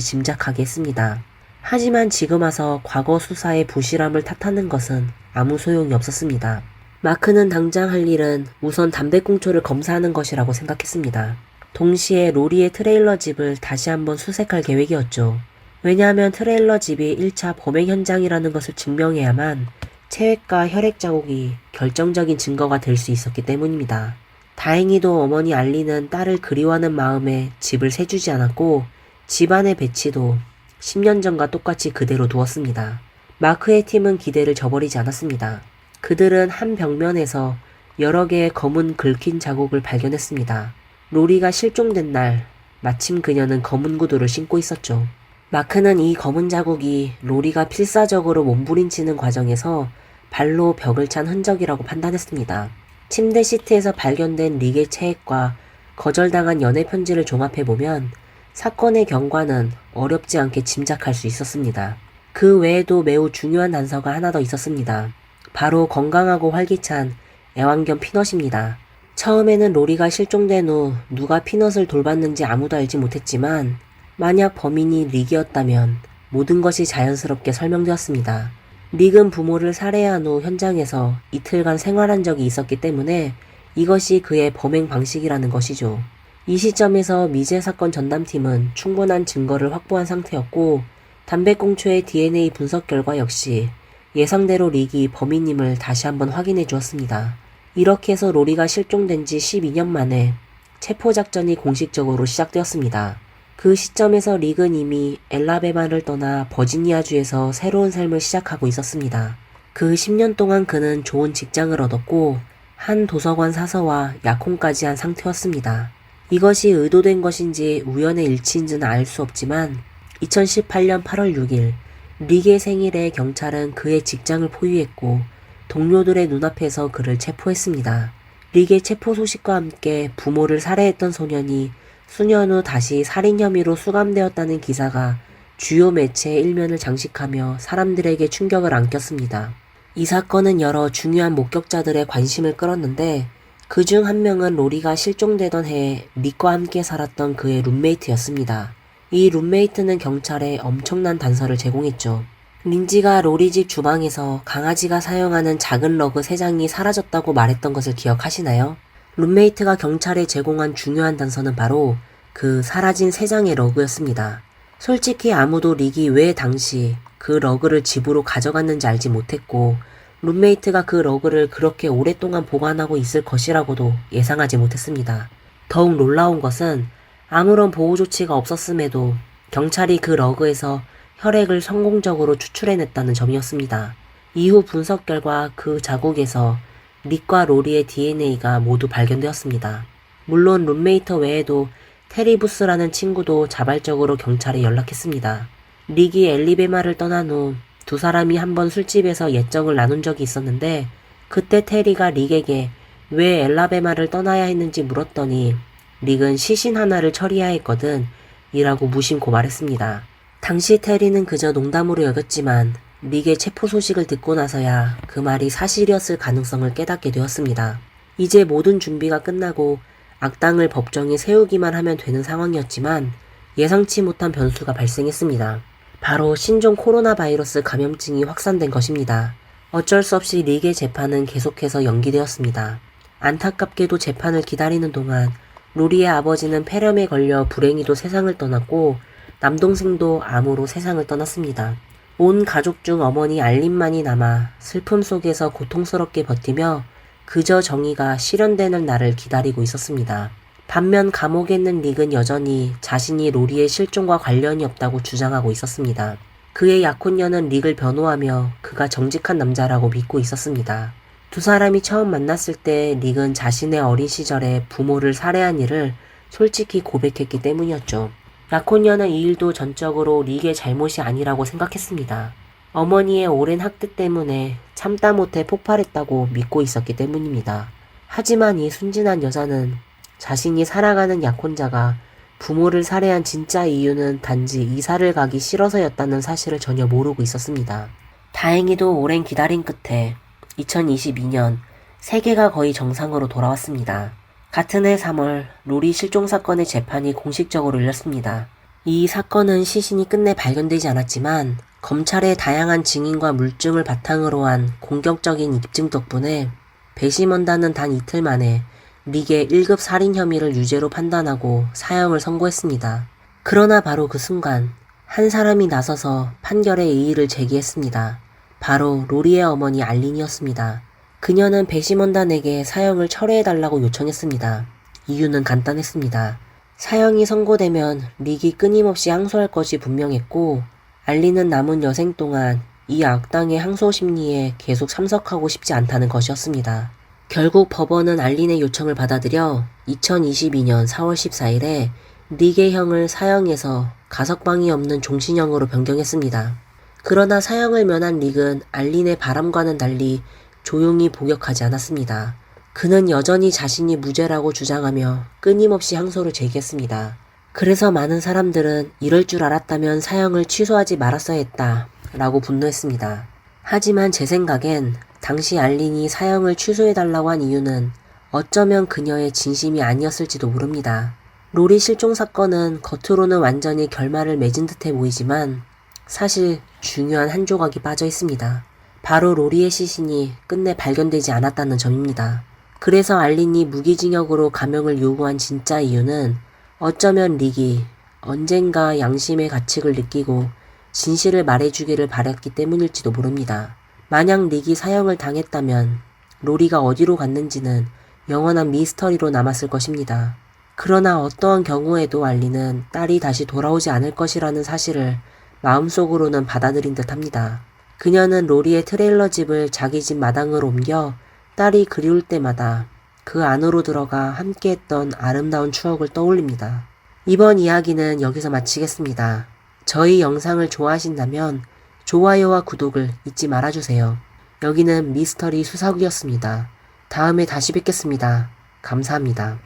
짐작하게 했습니다. 하지만 지금 와서 과거 수사의 부실함을 탓하는 것은 아무 소용이 없었습니다. 마크는 당장 할 일은 우선 담배꽁초를 검사하는 것이라고 생각했습니다. 동시에 로리의 트레일러 집을 다시 한번 수색할 계획이었죠. 왜냐하면 트레일러 집이 1차 범행 현장이라는 것을 증명해야만 체액과 혈액 자국이 결정적인 증거가 될 수 있었기 때문입니다. 다행히도 어머니 알리는 딸을 그리워하는 마음에 집을 세주지 않았고 집안의 배치도 10년 전과 똑같이 그대로 두었습니다. 마크의 팀은 기대를 저버리지 않았습니다. 그들은 한 벽면에서 여러 개의 검은 긁힌 자국을 발견했습니다. 로리가 실종된 날 마침 그녀는 검은 구두를 신고 있었죠. 마크는 이 검은 자국이 로리가 필사적으로 몸부림치는 과정에서 발로 벽을 찬 흔적이라고 판단했습니다. 침대 시트에서 발견된 릭의 체액과 거절당한 연애 편지를 종합해보면 사건의 경과는 어렵지 않게 짐작할 수 있었습니다. 그 외에도 매우 중요한 단서가 하나 더 있었습니다. 바로 건강하고 활기찬 애완견 피넛입니다. 처음에는 로리가 실종된 후 누가 피넛을 돌봤는지 아무도 알지 못했지만 만약 범인이 릭이었다면 모든 것이 자연스럽게 설명되었습니다. 릭은 부모를 살해한 후 현장에서 이틀간 생활한 적이 있었기 때문에 이것이 그의 범행 방식이라는 것이죠. 이 시점에서 미제 사건 전담팀은 충분한 증거를 확보한 상태였고 담배꽁초의 DNA 분석 결과 역시 예상대로 릭이 범인임을 다시 한번 확인해 주었습니다. 이렇게 해서 로리가 실종된 지 12년 만에 체포작전이 공식적으로 시작되었습니다. 그 시점에서 릭은 이미 엘라베마를 떠나 버지니아주에서 새로운 삶을 시작하고 있었습니다. 그 10년 동안 그는 좋은 직장을 얻었고 한 도서관 사서와 약혼까지 한 상태였습니다. 이것이 의도된 것인지 우연의 일치인지는 알 수 없지만 2018년 8월 6일 릭의 생일에 경찰은 그의 직장을 포위했고 동료들의 눈앞에서 그를 체포했습니다. 릭의 체포 소식과 함께 부모를 살해했던 소년이 수년 후 다시 살인 혐의로 수감되었다는 기사가 주요 매체의 일면을 장식하며 사람들에게 충격을 안겼습니다. 이 사건은 여러 중요한 목격자들의 관심을 끌었는데 그중 한 명은 로리가 실종되던 해에 릭과 함께 살았던 그의 룸메이트였습니다. 이 룸메이트는 경찰에 엄청난 단서를 제공했죠. 린지가 로리 집 주방에서 강아지가 사용하는 작은 러그 3장이 사라졌다고 말했던 것을 기억하시나요? 룸메이트가 경찰에 제공한 중요한 단서는 바로 그 사라진 3장의 러그였습니다. 솔직히 아무도 릭이 왜 당시 그 러그를 집으로 가져갔는지 알지 못했고 룸메이트가 그 러그를 그렇게 오랫동안 보관하고 있을 것이라고도 예상하지 못했습니다. 더욱 놀라운 것은 아무런 보호 조치가 없었음에도 경찰이 그 러그에서 혈액을 성공적으로 추출해냈다는 점이었습니다. 이후 분석 결과 그 자국에서 릭과 로리의 DNA가 모두 발견되었습니다. 물론 룸메이트 외에도 테리 부스라는 친구도 자발적으로 경찰에 연락했습니다. 릭이 엘리베마를 떠난 후 두 사람이 한번 술집에서 예정을 나눈 적이 있었는데 그때 테리가 릭에게 왜 엘라베마를 떠나야 했는지 물었더니 릭은 시신 하나를 처리해야 했거든 이라고 무심코 말했습니다. 당시 테리는 그저 농담으로 여겼지만 릭의 체포 소식을 듣고 나서야 그 말이 사실이었을 가능성을 깨닫게 되었습니다. 이제 모든 준비가 끝나고 악당을 법정에 세우기만 하면 되는 상황이었지만 예상치 못한 변수가 발생했습니다. 바로 신종 코로나 바이러스 감염증이 확산된 것입니다. 어쩔 수 없이 릭의 재판은 계속해서 연기되었습니다. 안타깝게도 재판을 기다리는 동안 로리의 아버지는 폐렴에 걸려 불행히도 세상을 떠났고 남동생도 암으로 세상을 떠났습니다. 온 가족 중 어머니 알린만이 남아 슬픔 속에서 고통스럽게 버티며 그저 정의가 실현되는 날을 기다리고 있었습니다. 반면 감옥에 있는 릭은 여전히 자신이 로리의 실종과 관련이 없다고 주장하고 있었습니다. 그의 약혼녀는 릭을 변호하며 그가 정직한 남자라고 믿고 있었습니다. 두 사람이 처음 만났을 때 릭은 자신의 어린 시절에 부모를 살해한 일을 솔직히 고백했기 때문이었죠. 약혼녀는 이 일도 전적으로 릭의 잘못이 아니라고 생각했습니다. 어머니의 오랜 학대 때문에 참다 못해 폭발했다고 믿고 있었기 때문입니다. 하지만 이 순진한 여자는 자신이 사랑하는 약혼자가 부모를 살해한 진짜 이유는 단지 이사를 가기 싫어서였다는 사실을 전혀 모르고 있었습니다. 다행히도 오랜 기다림 끝에 2022년 세계가 거의 정상으로 돌아왔습니다. 같은 해 3월 로리 실종 사건의 재판이 공식적으로 열렸습니다. 이 사건은 시신이 끝내 발견되지 않았지만 검찰의 다양한 증인과 물증을 바탕으로 한 공격적인 입증 덕분에 배심원단은 단 이틀 만에 릭의 1급 살인 혐의를 유죄로 판단하고 사형을 선고했습니다. 그러나 바로 그 순간 한 사람이 나서서 판결의 이의를 제기했습니다. 바로 로리의 어머니 알린이었습니다. 그녀는 배심원단에게 사형을 철회해달라고 요청했습니다. 이유는 간단했습니다. 사형이 선고되면 릭이 끊임없이 항소할 것이 분명했고 알린은 남은 여생 동안 이 악당의 항소 심리에 계속 참석하고 싶지 않다는 것이었습니다. 결국 법원은 알린의 요청을 받아들여 2022년 4월 14일에 릭의 형을 사형에서 가석방이 없는 종신형으로 변경했습니다. 그러나 사형을 면한 릭은 알린의 바람과는 달리 조용히 복역하지 않았습니다. 그는 여전히 자신이 무죄라고 주장하며 끊임없이 항소를 제기했습니다. 그래서 많은 사람들은 이럴 줄 알았다면 사형을 취소하지 말았어야 했다 라고 분노했습니다. 하지만 제 생각엔 당시 알린이 사형을 취소해달라고 한 이유는 어쩌면 그녀의 진심이 아니었을지도 모릅니다. 로리 실종 사건은 겉으로는 완전히 결말을 맺은 듯해 보이지만 사실 중요한 한 조각이 빠져 있습니다. 바로 로리의 시신이 끝내 발견되지 않았다는 점입니다. 그래서 알린이 무기징역으로 감형을 요구한 진짜 이유는 어쩌면 릭이 언젠가 양심의 가책을 느끼고 진실을 말해주기를 바랐기 때문일지도 모릅니다. 만약 릭이 사형을 당했다면 로리가 어디로 갔는지는 영원한 미스터리로 남았을 것입니다. 그러나 어떠한 경우에도 알린은 딸이 다시 돌아오지 않을 것이라는 사실을 마음속으로는 받아들인 듯 합니다. 그녀는 로리의 트레일러 집을 자기 집 마당으로 옮겨 딸이 그리울 때마다 그 안으로 들어가 함께했던 아름다운 추억을 떠올립니다. 이번 이야기는 여기서 마치겠습니다. 저희 영상을 좋아하신다면 좋아요와 구독을 잊지 말아주세요. 여기는 미스터리 수사구였습니다. 다음에 다시 뵙겠습니다. 감사합니다.